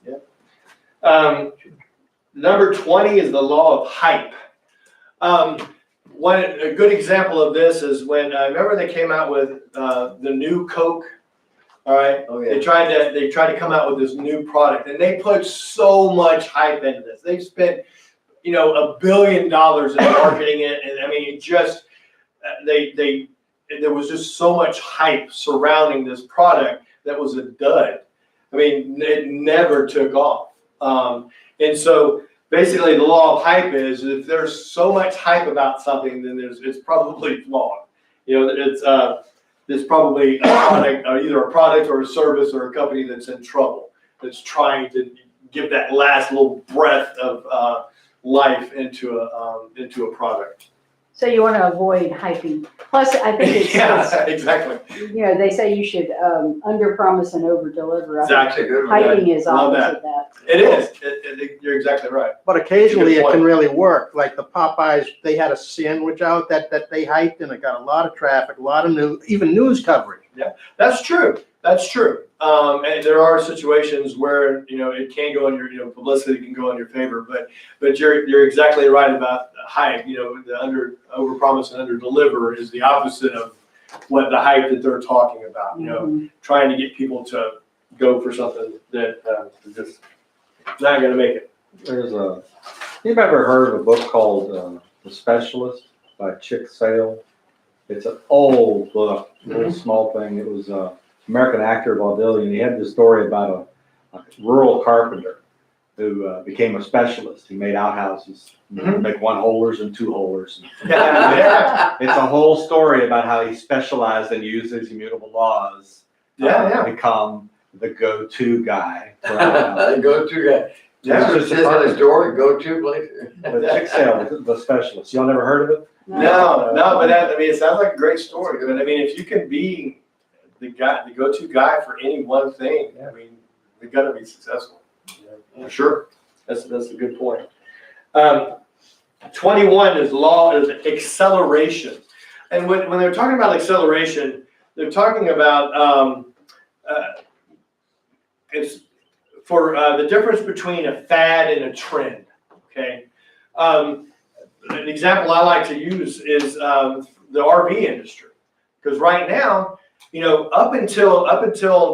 Yeah. Number 20 is the law of hype. A good example of this is when remember they came out with the new Coke. All right. Oh, yeah. They tried to come out with this new product, and they put so much hype into this. They've spent $1 billion in marketing it, and I mean, it just there was just so much hype surrounding this product that was a dud. I mean, it never took off. And so basically, the law of hype is if there's so much hype about something, then it's probably flawed. It's probably a product, or either a product or a service or a company that's in trouble, that's trying to give that last little breath of life into a product. so you want to avoid hyping. Plus, I think it's, Yeah, exactly. they say you should under-promise and over-deliver. I think Exactly. Good. hyping is Love opposite that. It is. You're exactly right. But occasionally Good it point. can really work. Like the Popeyes, they had a sandwich out that they hyped and it got a lot of traffic, a lot of even news coverage. That's true. That's true. And there are situations where it can go in your publicity can go in your favor, but you're exactly right about hype. The overpromise and underdeliver is the opposite of what the hype that they're talking about. Trying to get people to go for something that is just not going to make it. You've ever heard of a book called The Specialist by Chick Sale? It's an old book, little small thing. It was American actor vaudeville, and he had this story about a rural carpenter who became a specialist. He made outhouses, make one-holers and two-holers. It's a whole story about how he specialized and used his immutable laws to become the go-to guy. For outhouses. Go-to guy. Yeah. It says on his door, go-to place. The chick sale, the specialist. Y'all never heard of it? No, but that, I mean, it sounds like a great story, but I mean, if you can be the guy, the go-to guy for any one thing, I mean, we gotta be successful. For sure, that's a good point. 21 is acceleration. And when they're talking about acceleration, they're talking about, it's for the difference between a fad and a trend, okay? An example I like to use is the RV industry, because right now, you know, up until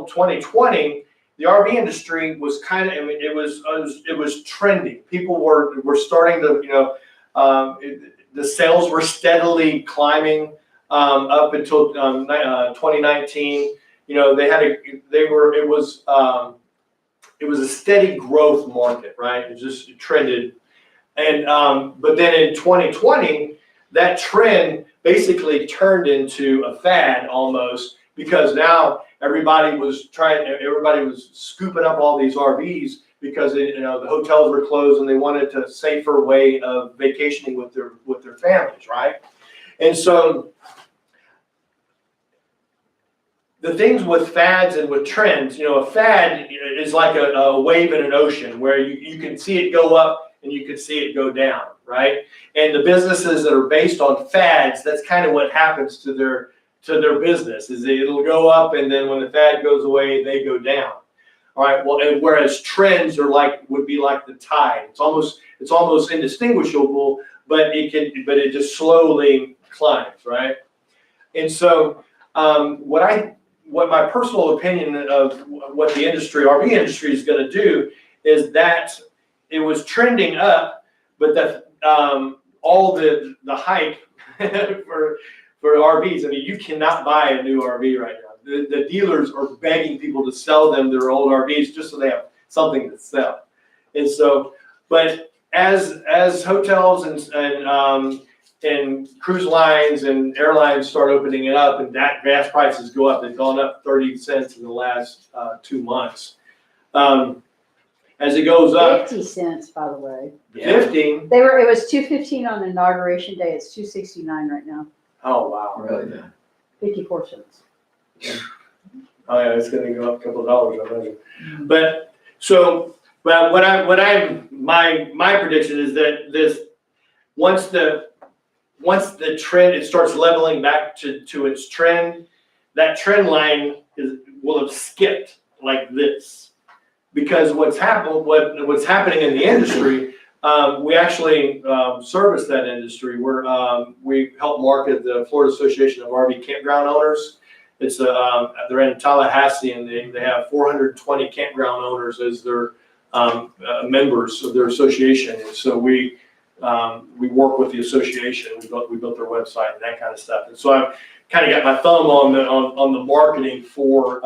2020, the RV industry was kind of, I mean, it was trending. People were starting to, you know, the sales were steadily climbing up until 2019. You know, it was a steady growth market, right? It trended. And, but then in 2020, that trend basically turned into a fad almost, because now everybody was scooping up all these RVs because you know, the hotels were closed and they wanted a safer way of vacationing with their families, right? And so the things with fads and with trends, you know, a fad is like a wave in an ocean where you can see it go up and you can see it go down, right? And the businesses that are based on fads, that's kind of what happens to their business, is it'll go up and then when the fad goes away, they go down. All right, well, and whereas trends would be like the tide. It's almost indistinguishable, but it just slowly climbs, right? And so what my personal opinion of what the RV industry is going to do is that it was trending up, but all the hype for RVs. I mean, you cannot buy a new RV right now. The dealers are begging people to sell them their old RVs just so they have something to sell. And so, but as hotels and cruise lines and airlines start opening it up and that gas prices go up, they've gone up 30 cents in the last 2 months. As it goes up, 50 cents, by the way. 15. It was $2.15 on inauguration day. It's $2.69 right now. Oh wow! Really? Yeah. 54 cents. Oh yeah, it's going to go up a couple of dollars, I imagine. But so, but my prediction is that once the trend, it starts leveling back to its trend, that trend line will have skipped like this, because what's happening in the industry, we actually service that industry. We help market the Florida Association of RV Campground Owners. It's they're in Tallahassee, and they have 420 campground owners as their members of their association. And so we work with the association. We built their website and that kind of stuff. And so I've kind of got my thumb on the marketing for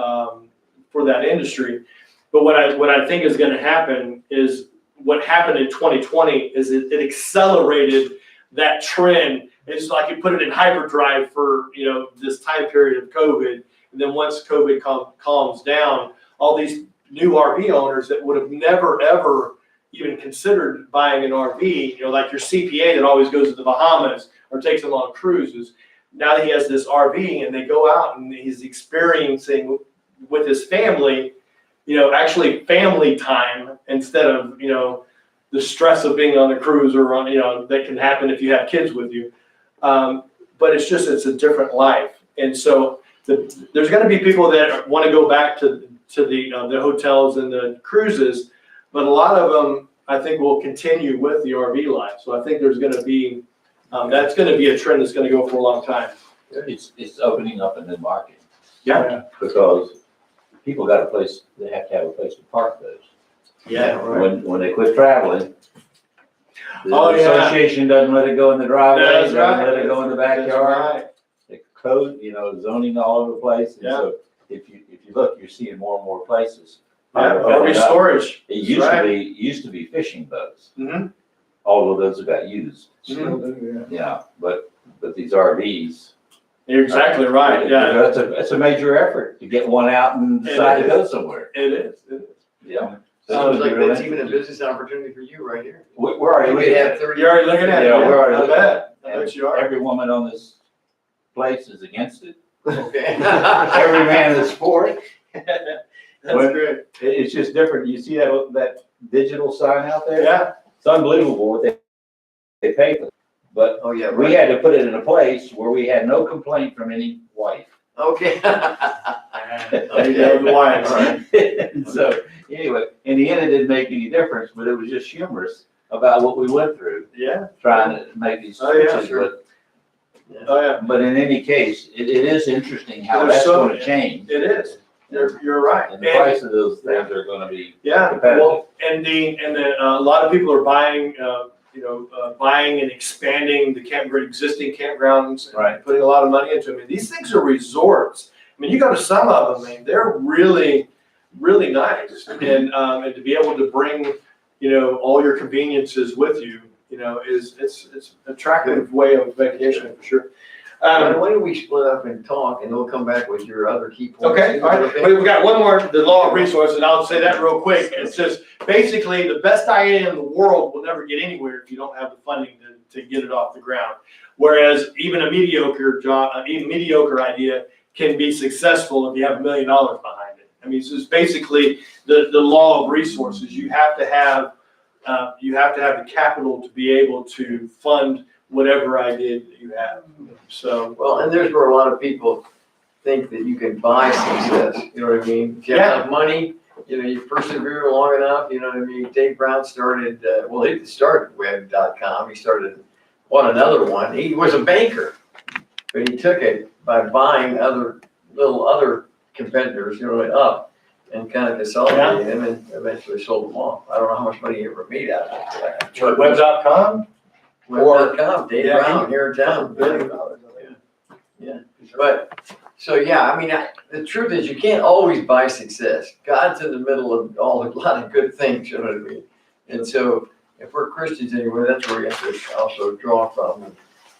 that industry. But what I think is going to happen is what happened in 2020 is it accelerated that trend. It's like you put it in hyperdrive for, you know, this time period of COVID, and then once COVID calms down, all these new RV owners that would have never ever even considered buying an RV, you know, like your CPA that always goes to the Bahamas or takes them on cruises, now that he has this RV and they go out and he's experiencing with his family, you know, actually family time instead of, you know, the stress of being on a cruise or on, you know, that can happen if you have kids with you. But it's a different life. And so there's going to be people that want to go back to the hotels and the cruises, but a lot of them, I think, will continue with the RV life. So I think there's going to be, that's going to be a trend that's going to go for a long time. It's opening up a new market. Yeah. Because people got a place, they have to have a place to park those. Yeah. Right. When they quit traveling, the Oh, yeah. association doesn't let it go in the driveway, That's doesn't right. let it go in the backyard. Right. The code, you know, zoning all over the place. And Yeah. so if you look, you're seeing more and more places. Yeah, RV storage. It used to be fishing boats. Mm-hmm. All of those have got used. Mm-hmm. Yeah, but these RVs. You're exactly right. Yeah. It's a major effort to get one out and decide to go somewhere. It is. Yeah. Sounds like that's even a business opportunity for you right here. We're already You could looking have at, 30. You're already looking at it? Yeah, we're already I looking bet. I bet you are. every woman on this place is against it. Okay. Every man is for it. That's great. It's just different. You see that digital sign out there? Yeah, It's unbelievable what they pay for. But Oh, yeah, we right. had to put it in a place where we had no complaint from any wife. Okay. there you go, the wine, right? So anyway, in the end, it didn't make any difference, but it was just humorous about what we went through Yeah, trying to make these Oh, yeah, switches. sure. oh, yeah, But in any case, it is interesting how There's that's so- gonna change. it is. You're right. And the price of those things are gonna be Yeah, competitive. well, and a lot of people are buying, buying and expanding the existing campgrounds. And Right. putting a lot of money into them. And these things are resorts. I mean, you go to some of them, and they're really, really nice. And to be able to bring, all your conveniences with you, it's an attractive way of vacationing for sure. Why don't we split up and talk, and we'll come back with your other key points. Okay, all right. We got one more, the law of resources, and I'll say that real quick. It's just, basically, the best idea in the world will never get anywhere if you don't have the funding to get it off the ground. Whereas even a mediocre idea can be successful if you have $1 million behind it. I mean, it's just basically the law of resources. You have to have the capital to be able to fund whatever idea that you have. So, Well, and there's where a lot of people think that you can buy success, you know what I mean? If you have enough money, you persevere long enough, you know what I mean? Dave Brown started, he didn't start web.com, he started, another one. He was a banker, but he took it by buying other competitors, up and kind of consolidated them and eventually sold them off. I don't know how much money he ever made out of it. web.com? Web.com, Dave Yeah, Brown here in town. $1 billion. Yeah, but, so yeah, I mean, the truth is you can't always buy success. God's in the middle of a lot of good things, you know what I mean? And so if we're Christians anyway, that's where we have to also draw from and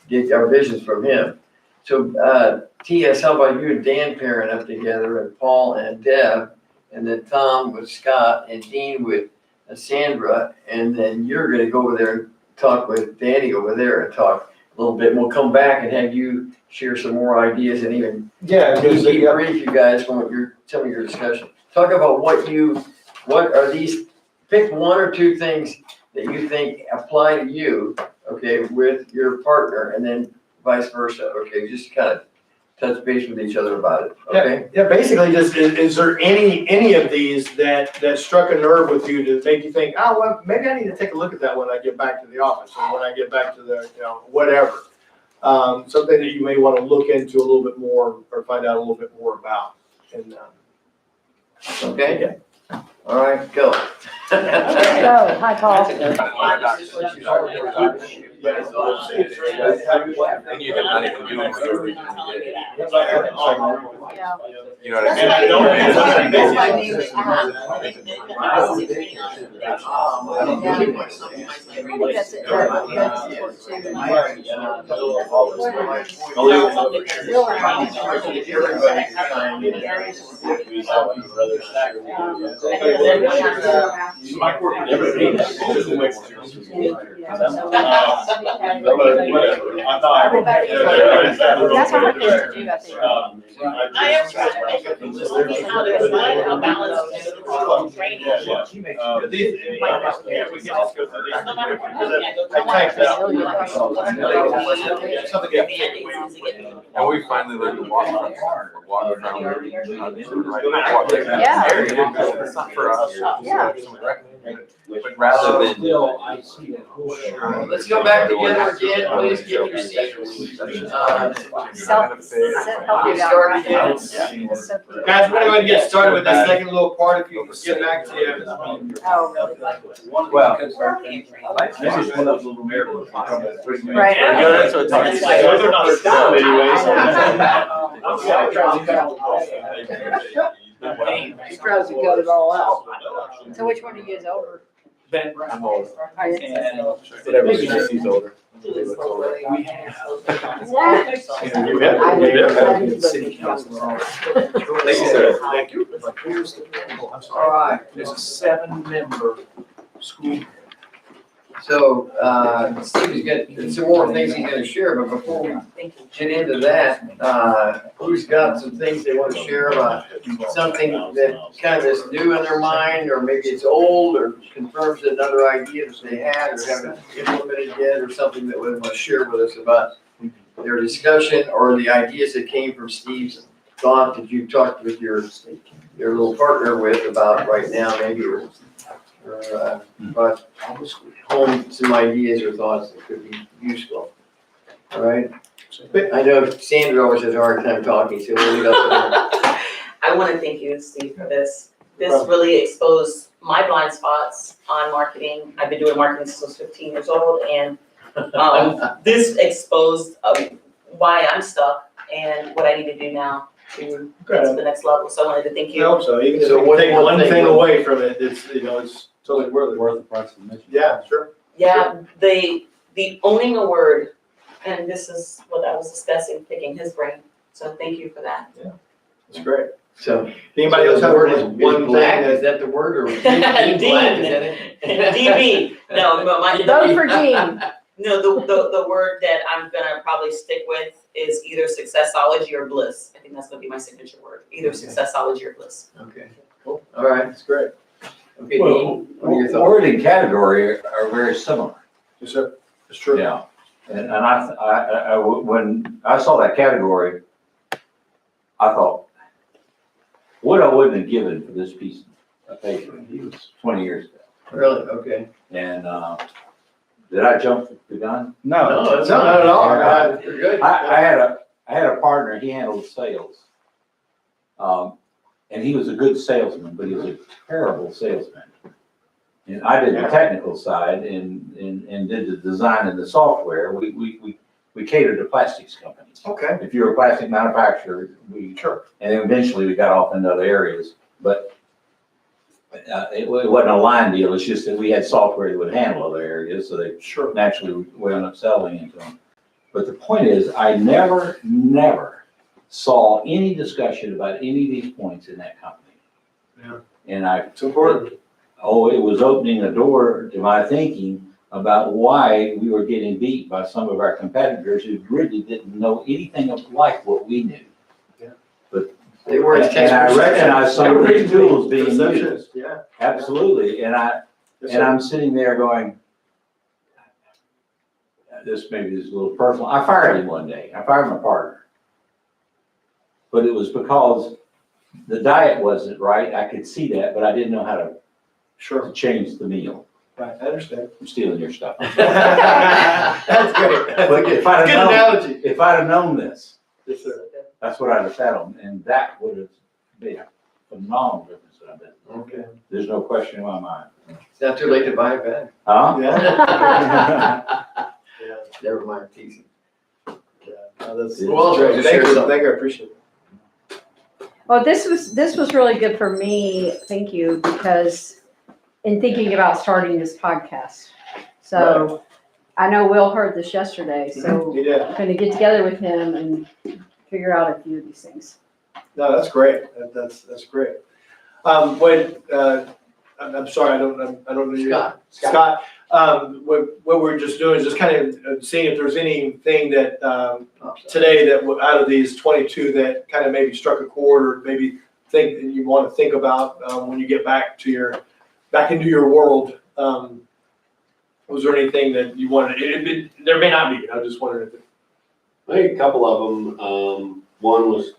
get our visions from him. So, T.S., how about you and Dan pairing up together, and Paul and Deb, and then Tom with Scott, and Dean with Sandra, and then you're gonna go over there and talk with Danny over there and talk a little bit. We'll come back and have you share some more ideas and even Yeah, because debrief you guys from some of your discussion. Talk about what are these, pick one or two things that you think apply to you, okay, with your partner, and then vice versa, okay? Just kind of touch base with each other about it, okay? Yeah, basically, just is there any of these that struck a nerve with you to make you think, oh, well, maybe I need to take a look at that when I get back to the office or when I get back to the, whatever. Something that you may want to look into a little bit more or find out a little bit more about. And Okay? All right, go. So, hi, Paul. Yeah. You know what I mean? That's it. That's how much to do, I think. I am trying to make it how there's not a balance between training. No matter what. And we finally learned to walk around. Walk around. Yeah. It's not for us. Yeah. But rather than. Let's go back together again, please get your seats. Help you out, Start right? again. guys, we're gonna go ahead and get started with this second little part. If you get back to you. Oh, Well, this is one of those little miracles. right. So it's hard to say. They're not done He tries to cut it all out. So which one of you is over? event. I'm old. And Whatever, maybe he's older. we have. City council. Thank you, sir. Thank you. All right, there's a 7-member school. So, Steve's got some more things he's gonna share, but before we get into that, who's got some things they wanna share about something that kind of is new in their mind, or maybe it's old, or confirms another idea that they had, or haven't implemented yet, or something that they wanna share with us about their discussion, or the ideas that came from Steve's thought that you talked with your little partner with about right now, maybe, or but home some ideas or thoughts that could be useful. All right? I know Sandra always has a hard time talking, so we'll leave it up to her. I want to thank you, Steve, for this. This really exposed my blind spots on marketing. I've been doing marketing since I was 15 years old, and this exposed why I'm stuck and what I need to do now to get to the next level. So I wanted to thank I you. hope so. Even if So you what- take one one thing thing would- away from it, it's, it's totally worth it. Worth the price of admission. Yeah, sure. Yeah, the owning a word, and this is what I was discussing, picking his brain. So thank you for that. It's great. So. Anybody else the have word one is thing black, is that? that the word, or? Dean. Black, is that it? DB. No, Vote for Dean. No, the word that I'm gonna probably stick with is either successology or bliss. I think that's gonna be my signature word, either successology or bliss. Okay, cool. All right, It's great. okay, Well, Dean, what are your thoughts? word and category are very similar. Yes, sir. It's true. Yeah. And when I saw that category, I thought, what I wouldn't have given for this piece of paper 20 years ago. Really, okay. And, did I jump the gun? No. that's No, not at all. You're good. I had a partner, he handled sales. And he was a good salesman, but he was a terrible salesman. And I did the technical side and did the design and the software. We catered to plastics companies. Okay. If you're a plastic manufacturer, Sure. and then eventually we got off into other areas. But it wasn't a line deal, it's just that we had software that would handle other areas, so they Sure. naturally wound up selling into them. But the point is, I never saw any discussion about any of these points in that company. Yeah. And It's important. it was opening a door to my thinking about why we were getting beat by some of our competitors who really didn't know anything like what we knew. Yeah. But They were as and I recognize some of these tools being used, Perceptions, yeah. absolutely, and Yes, sir. I'm sitting there going, this maybe is a little personal, I fired him one day, I fired my partner. But it was because the diet wasn't right, I could see that, but I didn't know how to Sure. change the meal. Right, I understand. I'm stealing your stuff. That's great. That's But good. if I'd have Good known- analogy. If I'd have known this, Yes, sir. that's what I'd have said on, and that would have made a phenomenal difference that I did. Okay. There's no question in my mind. It's not too late to buy it back. Huh? Yeah. Yeah. Never mind, teasing. Yeah. No, that's. Who else wants to Thank share you. something? Thank you, I appreciate it. Well, this was really good for me, thank you, because in thinking about starting this podcast. So I know Will heard this yesterday, so You did. I'm gonna get together with him and figure out a few of these things. No, that's great. That's great. I'm sorry, I don't know you. Scott. Scott, what we're just doing is just kind of seeing if there's anything that, today that, out of these 22 that kind of maybe struck a chord or maybe think that you want to think about, when you get back into your world. Was there anything that you wanted, there may not be, I just wondered if. I think a couple of them, one was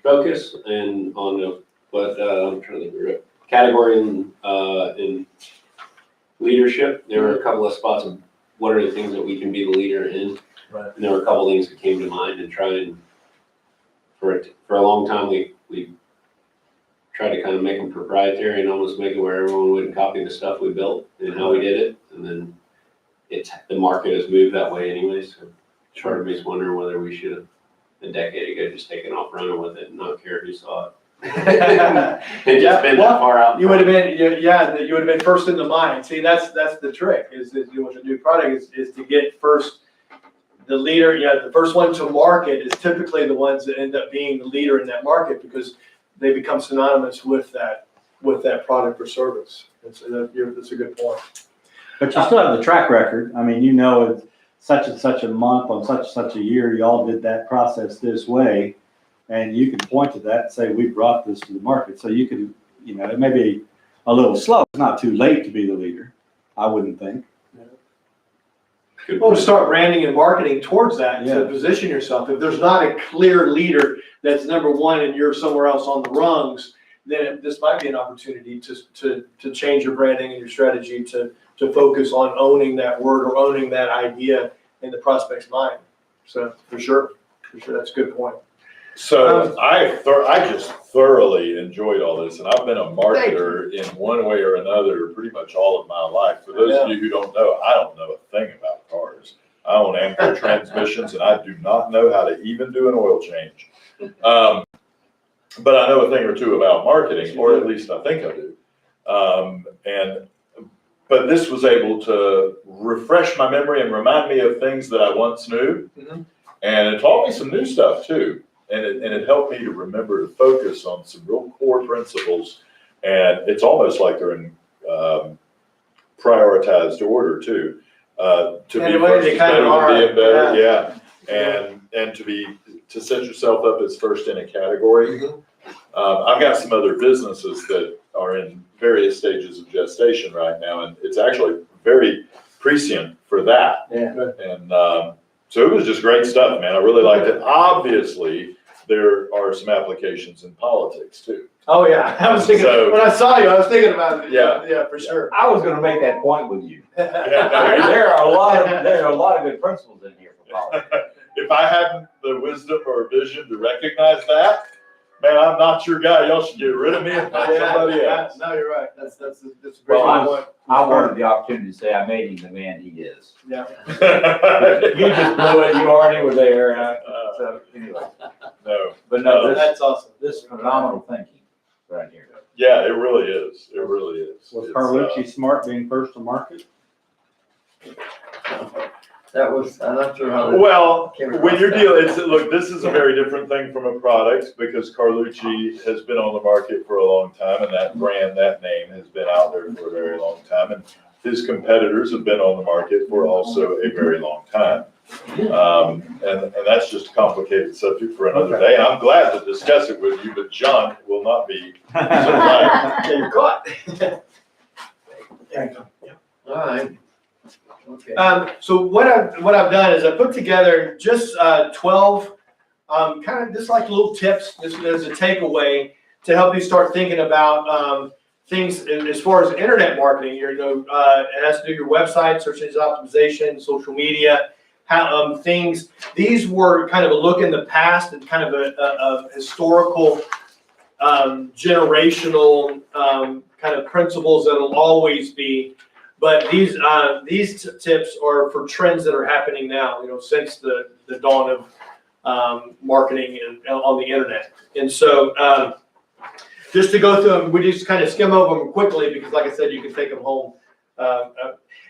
focus and on the, but, I'm trying to think of it, category in leadership. There were a couple of spots of what are the things that we can be the leader in. Right. And there were a couple of things that came to mind and trying, for a long time, we tried to kind of make them proprietary and almost make it where everyone wouldn't copy the stuff we built and how we did it. And then the market has moved that way anyway, so part of me is wondering whether we should have, a decade ago, just taken off running with it and not care who saw it. It just been that far out. You would have been, yeah, you would have been first in the mind. See, that's the trick, is that you want a new product is to get first, the leader, the first one to market is typically the ones that end up being the leader in that market because they become synonymous with that product or service. That's a good point. But you still have the track record. I mean, it's such and such a month on such and such a year, y'all did that process this way. And you can point to that and say, we brought this to the market. So you can, it may be a little slow. It's not too late to be the leader, I wouldn't think. Well, to start branding and marketing towards that, Yeah. to position yourself. If there's not a clear leader that's number one and you're somewhere else on the rungs, then this might be an opportunity to change your branding and your strategy to focus on owning that word or owning that idea in the prospect's mind. So for sure, that's a good point. So I just thoroughly enjoyed all this, and I've been a marketer in one way or another pretty much all of my life. For those of you who don't know, I don't know a thing about cars. I own Amco transmissions, and I do not know how to even do an oil change. But I know a thing or two about marketing, or at least I think I do. But this was able to refresh my memory and remind me of things that I once knew. Mhm. And it taught me some new stuff too. And it helped me to remember to focus on some real core principles. And it's almost like they're in prioritized order too. To And be the way first they is kind better of than are, being better, yeah. yeah. And to set yourself up as first in a category. Mhm. I've got some other businesses that are in various stages of gestation right now, and it's actually very prescient for that. Yeah. And so it was just great stuff, man. I really liked it. Obviously, there are some applications in politics too. Oh, yeah. I was thinking, So- when I saw you, I was thinking about it. Yeah. Yeah, for sure. I was gonna make that point with you. Yeah. There are a lot of good principles in here for politics. If I hadn't the wisdom or vision to recognize that, man, I'm not your guy. Y'all should get rid of me and find somebody else. No, you're right. That's a great Well, point. I wanted the opportunity to say I made him the man he is. Yeah. You just blew it, you already were there, so anyway. No, But no, That's awesome. this phenomenal thinking right here. yeah, it really is. It really is. Was It's, Carlucci smart being first to market? That was, I'm not sure how. that Well, came when across you're that. dealing, look, this is a very different thing from a product because Carlucci has been on the market for a long time and that brand, that name has been out there for a very long time. And his competitors have been on the market for also a very long time. And that's just a complicated subject for another day. And I'm glad to discuss it with you, but John will not be so glad. Yeah, you're caught. All right. Okay. So what I've done is I put together just 12 kind of just like little tips, just as a takeaway to help you start thinking about things as far as internet marketing. It has to do your website, search engine optimization, social media, how things. These were kind of a look in the past and kind of a historical, generational kind of principles that'll always be. But these tips are for trends that are happening now, since the dawn of marketing and on the internet. And so just to go through them, we just kind of skim over them quickly because, like I said, you can take them home.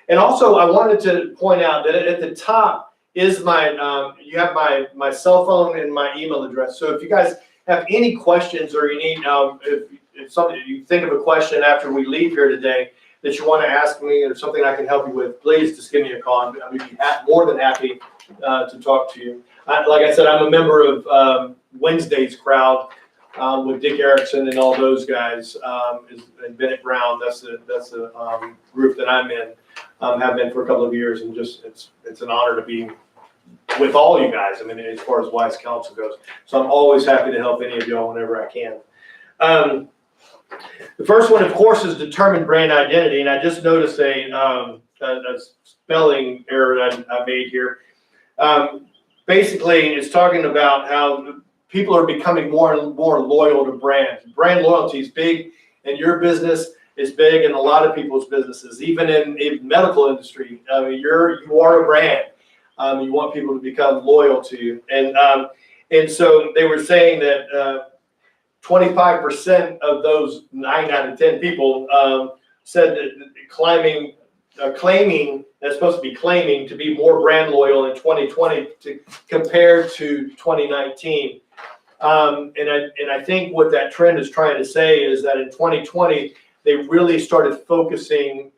And also, I wanted to point out that at the top is you have my cell phone and my email address. So if you guys have any questions or you need, if something you think of a question after we leave here today that you want to ask me or something I can help you with, please just give me a call. I'd be more than happy to talk to you. Like I said, I'm a member of Wednesday's crowd with Dick Erickson and all those guys, and Bennett Brown. That's the group that I'm in. Have been for a couple of years, and just it's an honor to be with all you guys. I mean, as far as Wise Counsel goes, so I'm always happy to help any of y'all whenever I can. The first one, of course, is determine brand identity, and I just noticed a spelling error that I made here. Basically, it's talking about how people are becoming more and more loyal to brands. Brand loyalty is big in your business. It's big in a lot of people's businesses, even in medical industry. You are a brand. You want people to become loyal to you, and so they were saying that 25% of those 9 out of 10 people said that claiming that's supposed to be claiming to be more brand loyal in 2020 compared to 2019. And I think what that trend is trying to say is that in 2020 they really started focusing.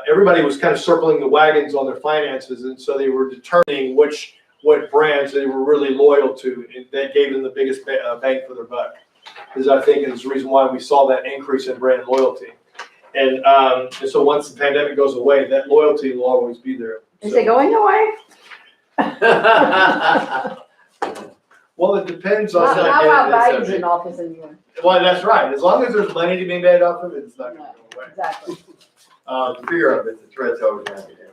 Everybody was kind of circling the wagons on their finances, and so they were determining what brands they were really loyal to, and that gave them the biggest bang for their buck. Is I think is the reason why we saw that increase in brand loyalty. And so once the pandemic goes away, that loyalty will always be there. Is it going away? Well, it depends on. How about Biden's in office anymore? Well, that's right. As long as there's money to be made off of it, it's not going to go away. Exactly. Fear of it, the threat's always going to be there.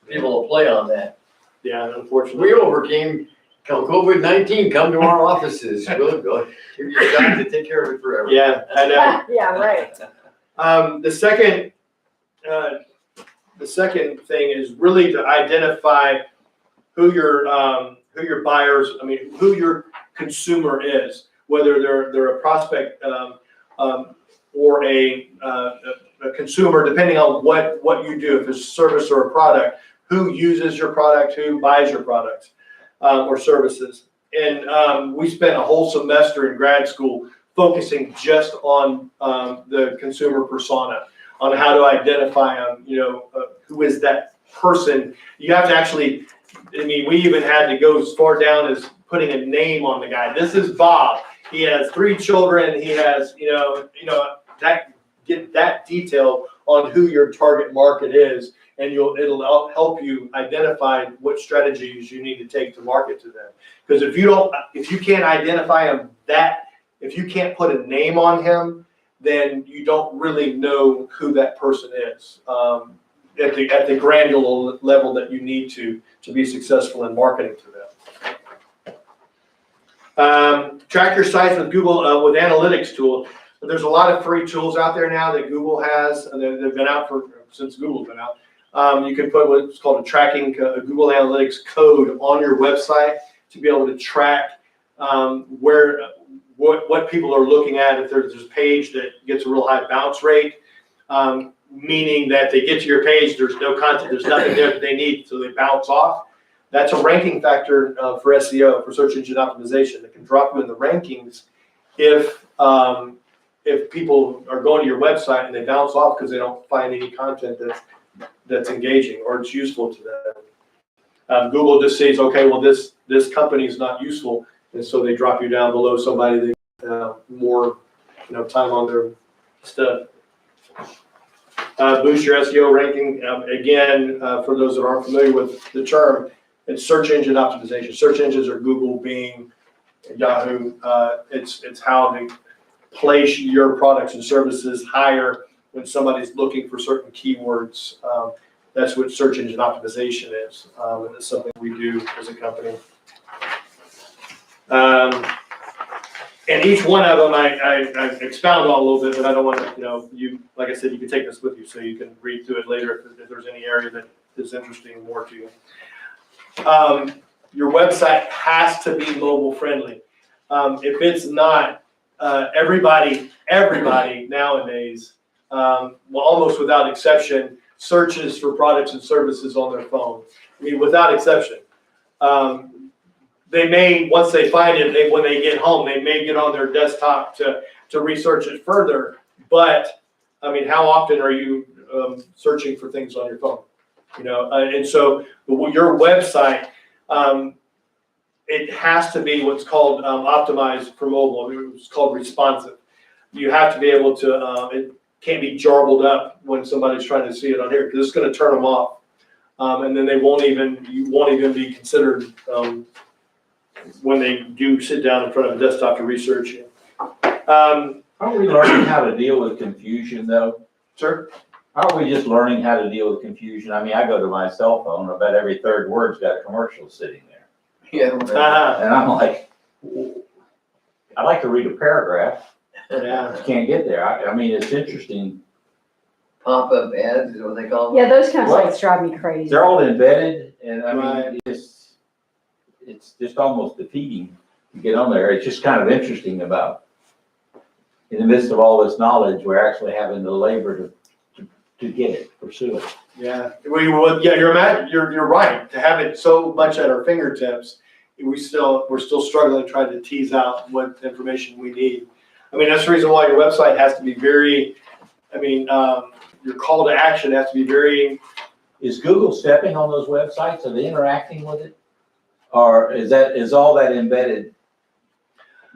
People will play on that. Yeah, unfortunately. We overcame COVID-19. Come to our offices. We'll go give you a shot to take care of it forever. Yeah, I know. Yeah, right. The second thing is really to identify who your buyers, who your consumer is, whether they're a prospect or a consumer, depending on what you do, if it's a service or a product, who uses your product, who buys your products or services. And we spent a whole semester in grad school focusing just on the consumer persona, on how to identify them, who is that person. You have to actually, we even had to go as far down as putting a name on the guy. This is Bob. He has 3 children. He has, get that detail on who your target market is, and it'll help you identify what strategies you need to take to market to them. Because if you can't identify him, if you can't put a name on him, then you don't really know who that person is at the granular level that you need to be successful in marketing to them. Track your sites with Google with analytics tool. There's a lot of free tools out there now that Google has, and they've been out since Google's been out. You can put what's called a tracking Google Analytics code on your website to be able to track what people are looking at. If there's a page that gets a real high bounce rate, meaning that they get to your page, there's no content, there's nothing there that they need, so they bounce off. That's a ranking factor for SEO, for search engine optimization. That can drop you in the rankings if people are going to your website and they bounce off because they don't find any content that's engaging or it's useful to them. Google just says, okay, well this company is not useful, and so they drop you down below somebody that more time on their stuff. Boost your SEO ranking. Again, for those that aren't familiar with the term, it's search engine optimization. Search engines are Google, Bing, Yahoo. It's how they place your products and services higher when somebody's looking for certain keywords. That's what search engine optimization is, and it's something we do as a company. And each one of them I expound on a little bit, but I don't want to, you, like I said, you can take this with you so you can read through it later if there's any area that is interesting more to you. Your website has to be mobile friendly. If it's not, everybody nowadays, almost without exception, searches for products and services on their phone. Without exception. They may, once they find it, when they get home, they may get on their desktop to research it further. But how often are you searching for things on your phone? And so your website, it has to be what's called optimized for mobile. It's called responsive. You have to be able to. It can't be jarbled up when somebody's trying to see it on here because it's going to turn them off, and then you won't even be considered when they do sit down in front of a desktop to research it. Aren't we learning how to deal with confusion though? Sir? Aren't we just learning how to deal with confusion? I go to my cell phone, I bet every third word's got a commercial sitting there. Yeah. And I'm like, I like to read a paragraph. Yeah. I can't get there. It's interesting. Pop-up ads is what they call them. Yeah, those kind of What? sites drive me crazy. They're all embedded and Right. it's just almost defeating get on there. It's just kind of interesting about, in the midst of all this knowledge, we're actually having the labor to get it, pursue it. Yeah, you're right. To have it so much at our fingertips, we're still struggling trying to tease out what information we need. I mean, that's the reason why your website has to be very, your call to action has to be very. Is Google stepping on those websites? Are they interacting with it? Or is all that embedded?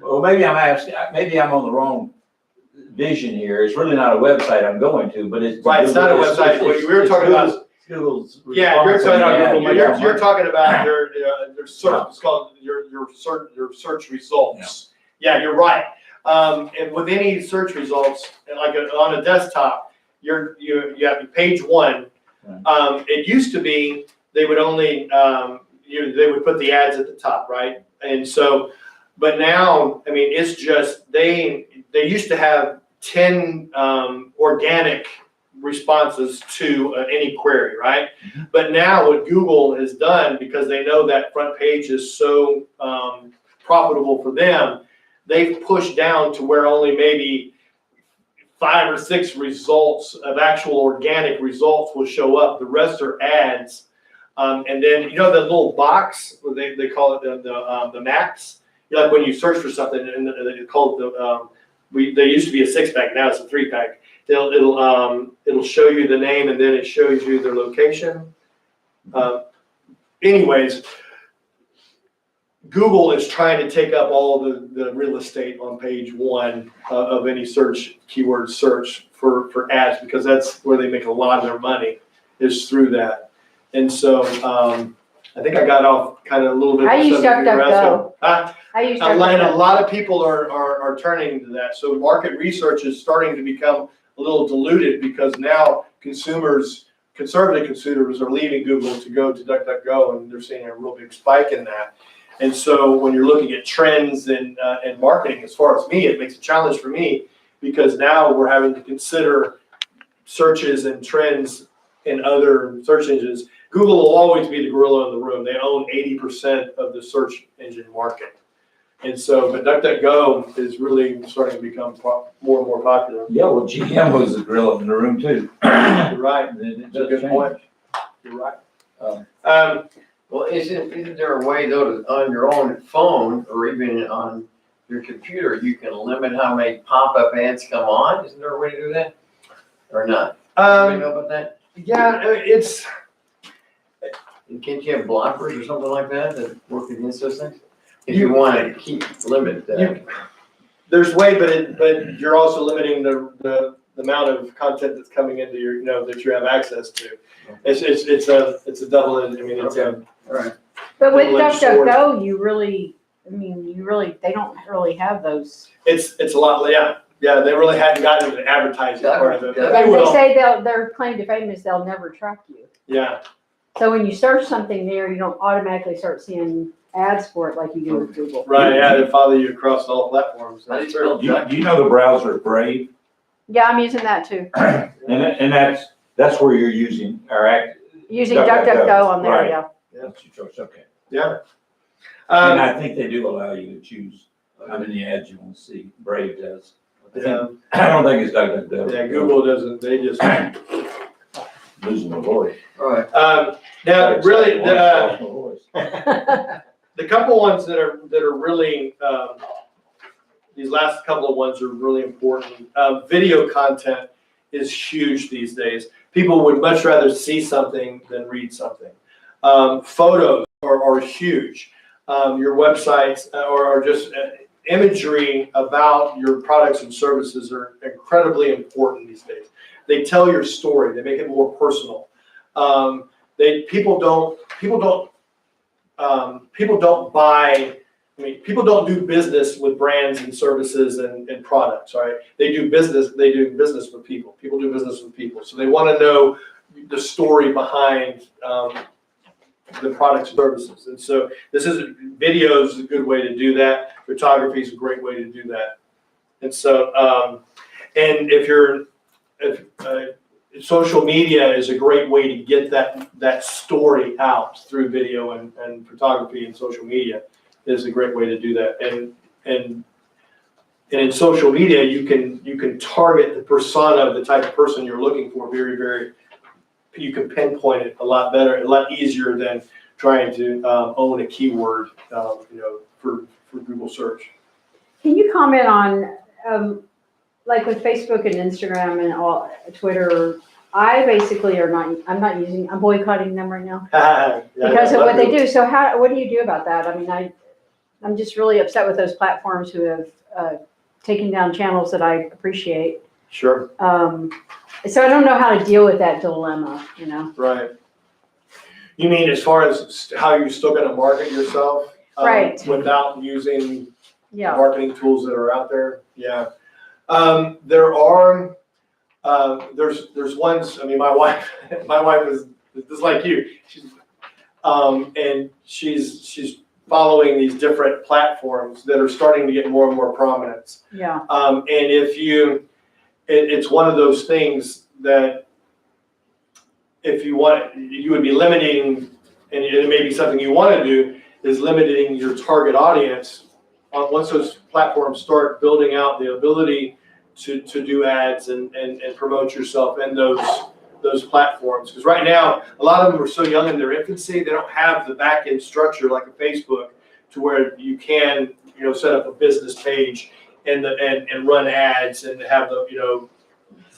Well, maybe I'm on the wrong vision here. It's really not a website I'm going to, but it's. Right, it's not a website. We were talking about. Google's. Yeah, you're talking about you're talking about your search. Yeah. It's called your search results. Yeah, you're right. And with any search results, like on a desktop, you have page one. Right. It used to be they would only they would put the ads at the top, right? And so, but now, I mean, it's just they used to have 10 organic responses to any query, right? Mm-hmm. But now what Google has done, because they know that front page is so profitable for them, they've pushed down to where only maybe 5 or 6 results of actual organic results will show up. The rest are ads. And then, the little box, they call it the maps. Like when you search for something, and they call it they used to be a 6-pack, now it's a 3-pack. It'll show you the name, and then it shows you their location. Anyways, Google is trying to take up all the real estate on page one of any keyword search for ads, because that's where they make a lot of their money, is through that. And so I think I got off kind of a little bit. I use DuckDuckGo. I use And a DuckDuckGo. lot of people are turning to that. So market research is starting to become a little diluted, because now conservative consumers are leaving Google to go to DuckDuckGo, and they're seeing a real big spike in that. And so when you're looking at trends and marketing, as far as me, it makes a challenge for me, because now we're having to consider searches and trends in other search engines. Google will always be the gorilla in the room. They own 80% of the search engine market. And so, but DuckDuckGo is really starting to become more and more popular. Yeah, well, GM was the gorilla in the room too. You're right. It That's a good does point. You're right. Well, isn't there a way though on your own phone or even on your computer, you can limit how many pop-up ads come on? Isn't there a way to do that? Or not? You know about that? Yeah, Can't you have blockers or something like that work against those things? If you want to limit that. there's way, but you're also limiting the amount of content that's coming into your, that you have access to. It's a double edged. I mean, it's a. All right. But with double-edged sword. DuckDuckGo, they don't really have those. It's a lot. Yeah. They really hadn't gotten to the advertising part of it. Yeah. As they say, their claim to fame is they'll never track you. Yeah. So when you search something there, you don't automatically start seeing ads for it like you do with Google. Right. Yeah. They follow you across all platforms. How do That's you true. spell Do you know the browser Brave? Yeah, I'm using that too. And that's where you're using Using DuckDuckGo. DuckDuckGo on there, Right. yeah. That's your choice, okay. Yeah. And I think they do allow you to choose how many ads you want to see. Brave does. Yeah. I don't think it's DuckDuckGo. Yeah. Google doesn't. They just. Losing my voice. All right. Now, really, Lost my voice. the couple ones that are really these last couple of ones are really important. Video content is huge these days. People would much rather see something than read something. Photos are huge. Your websites are just imagery about your products and services are incredibly important these days. They tell your story. They make it more personal. People don't do business with brands and services and products, right? They do business with people. People do business with people. So they want to know the story behind the products and services. And so video is a good way to do that. Photography is a great way to do that. And so, and if social media is a great way to get that story out through video and photography and social media. is a great way to do that. And in social media, you can target the persona of the type of person you're looking for very, very, you can pinpoint it a lot better, a lot easier than trying to own a keyword, for Google search. Can you comment on, like with Facebook and Instagram and all, Twitter, I basically I'm boycotting them right now because of what they do. So what do you do about that? I mean, I'm just really upset with those platforms who have taken down channels that I appreciate. Sure. So I don't know how to deal with that dilemma, Right. You mean as far as how you're still going to market yourself? Right. Without using Yeah. marketing tools that are out there? Yeah. There are, there's ones, I mean, my wife is just like you. And she's following these different platforms that are starting to get more and more prominence. Yeah. And it's one of those things that if you want, you would be limiting, and it may be something you want to do, is limiting your target audience. Once those platforms start building out the ability to do ads and promote yourself in those platforms. Because right now, a lot of them are so young in their infancy, they don't have the back end structure like a Facebook to where you can, set up a business page and run ads and have the,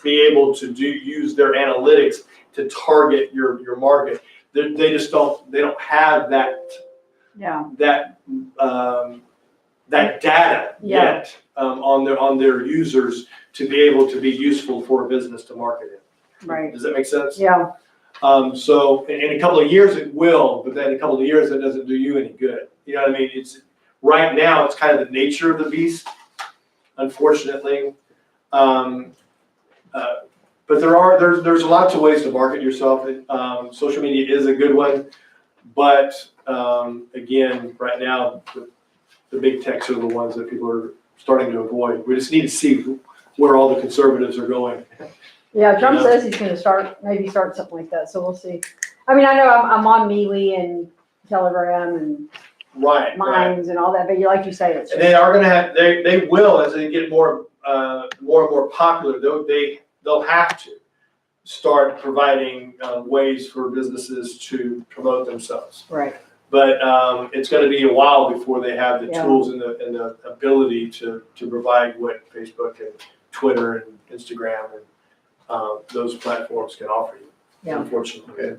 be able to use their analytics to target your market. They just don't have that. Yeah. That data yet on their users to be able to be useful for a business to market it. Right. Does that make sense? Yeah. So in a couple of years it will, but then in a couple of years it doesn't do you any good. You know what I mean? It's right now it's kind of the nature of the beast, unfortunately. But there's lots of ways to market yourself. Social media is a good one, but again, right now the big techs are the ones that people are starting to avoid. We just need to see where all the conservatives are going. Yeah, Trump says he's going to start something like that, so we'll see. I mean, I know I'm on Mealy and Telegram and Minds and all that, but like you say, it's and they are going to have they will, as they get more and more popular. They'll have to start providing ways for businesses to promote themselves. right. But it's going to be a while before they have the tools and the ability to provide what Facebook and Twitter and Instagram and those platforms can offer you, unfortunately.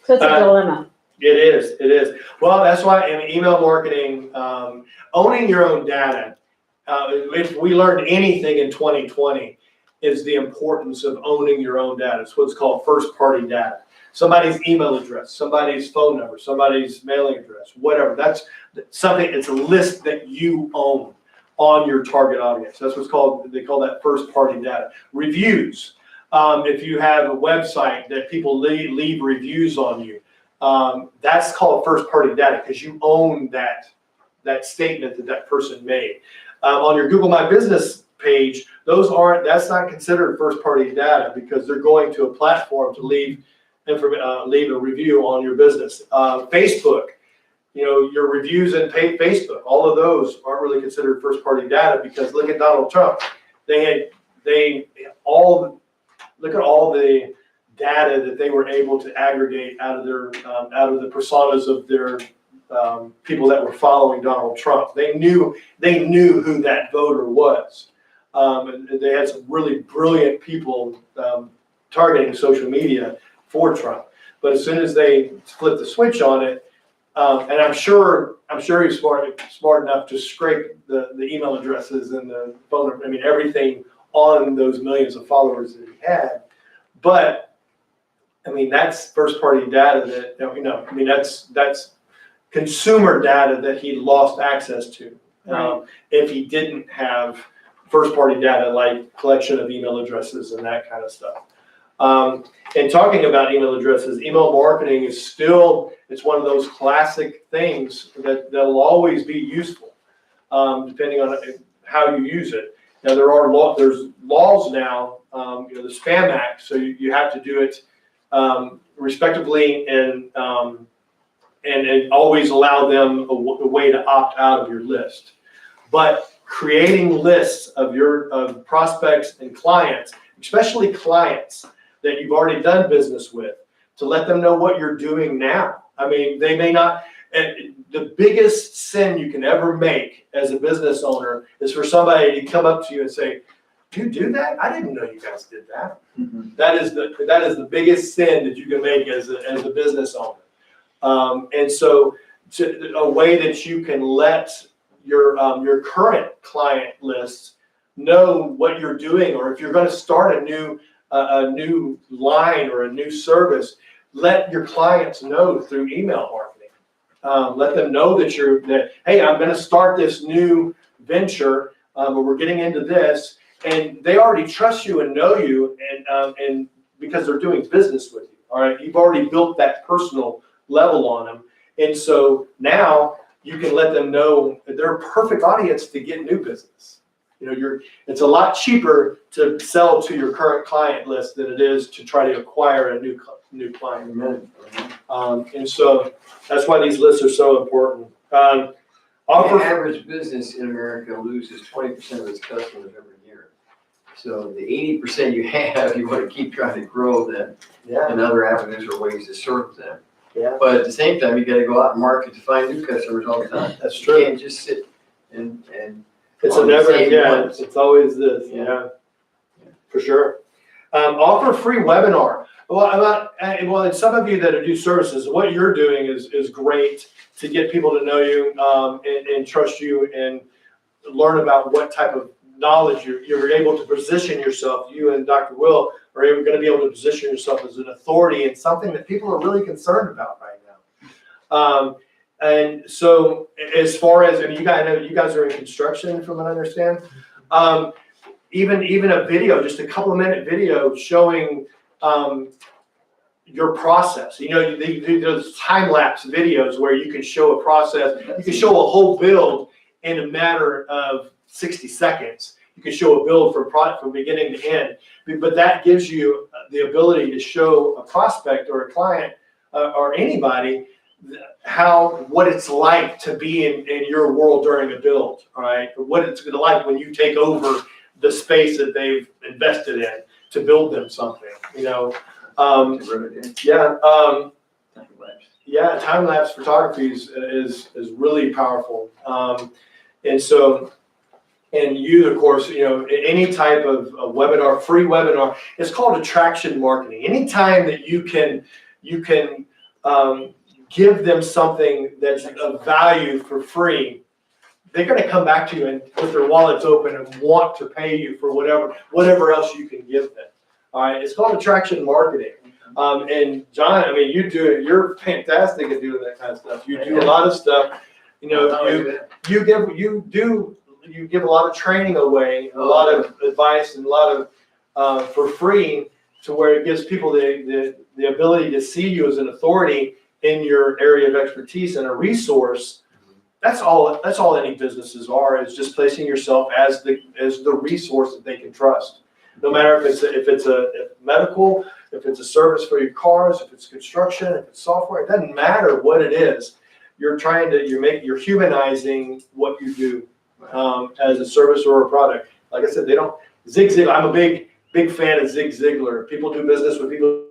So it's a dilemma. It is. Well, that's why in email marketing, owning your own data, if we learned anything in 2020, is the importance of owning your own data. It's what's called first-party data. Somebody's email address, somebody's phone number, somebody's mailing address, whatever. That's something, it's a list that you own on your target audience. That's what's called, they call that first-party data. Reviews. If you have a website that people leave reviews on you, that's called first-party data because you own that statement that person made. On your Google My Business page, that's not considered first-party data because they're going to a platform to leave a review on your business. Facebook, your reviews in Facebook, all of those aren't really considered first-party data because look at Donald Trump. Look at all the data that they were able to aggregate out of the personas of their people that were following Donald Trump. They knew who that voter was. And they had some really brilliant people targeting social media for Trump. But as soon as they flipped the switch on it, and I'm sure he's smart enough to scrape the email addresses and the phone number, everything on those millions of followers that he had. But that's first-party data that that's consumer data that he lost access to if he didn't have first-party data like collection of email addresses and that kind of stuff. And talking about email addresses, email marketing is still, it's one of those classic things that'll always be useful, depending on how you use it. Now there's laws now, the Spam Act, so you have to do it respectively and and always allow them a way to opt out of your list. But creating lists of prospects and clients, especially clients that you've already done business with, to let them know what you're doing now. I mean, they may not, the biggest sin you can ever make as a business owner is for somebody to come up to you and say, "You do that? I didn't know you guys did that." That is the biggest sin that you can make as a business owner. And so a way that you can let your current client lists know what you're doing, or if you're going to start a new line or a new service, let your clients know through email marketing. Let them know that hey, I'm going to start this new venture, or we're getting into this, and they already trust you and know you, and because they're doing business with you. All right, you've already built that personal level on them, and so now you can let them know that they're a perfect audience to get new business. You know, it's a lot cheaper to sell to your current client list than it is to try to acquire a new client. And so that's why these lists are so important. The average business in America loses 20% of its customers every year. So the 80% you have, you want to keep trying to grow them, and other avenues or ways to serve them. Yeah. But at the same time, you got to go out and market to find new customers all the time. That's true. You can't just sit and It's on a the never, same yeah, ones. it's always this, yeah, for sure. Offer free webinar. Well, and some of you that do services, what you're doing is great to get people to know you and trust you and learn about what type of knowledge you're able to position yourself. You and Dr. Will are going to be able to position yourself as an authority in something that people are really concerned about right now. And so, as far as, and you guys are in construction, from what I understand. Even a video, just a couple of minute video showing your process. You know, they do those time lapse videos where you can show a process. You can show a whole build in a matter of 60 seconds. You can show a build from beginning to end. But that gives you the ability to show a prospect or a client or anybody what it's like to be in your world during a build, all right? What it's like when you take over the space that they've invested in to build them something, you know. Time-lapse photography is really powerful. And so, and you, of course, you know, any type of webinar, free webinar, it's called attraction marketing. Anytime that you can give them something that's of value for free, they're going to come back to you and with their wallets open and want to pay you for whatever else you can give them. All right, it's called attraction marketing. And John, I mean, you're fantastic at doing that kind of stuff. You do a lot of stuff. You know, you give a lot of training away, a lot of advice, and a lot of for free, to where it gives people the ability to see you as an authority in your area of expertise and a resource. That's all any businesses are, is just placing yourself as the resource that they can trust. No matter if it's a medical, if it's a service for your cars, if it's construction, if it's software, it doesn't matter what it is. You're humanizing what you do as a service or a product. Like I said, Zig Ziglar. I'm a big fan of Zig Ziglar. People do business with people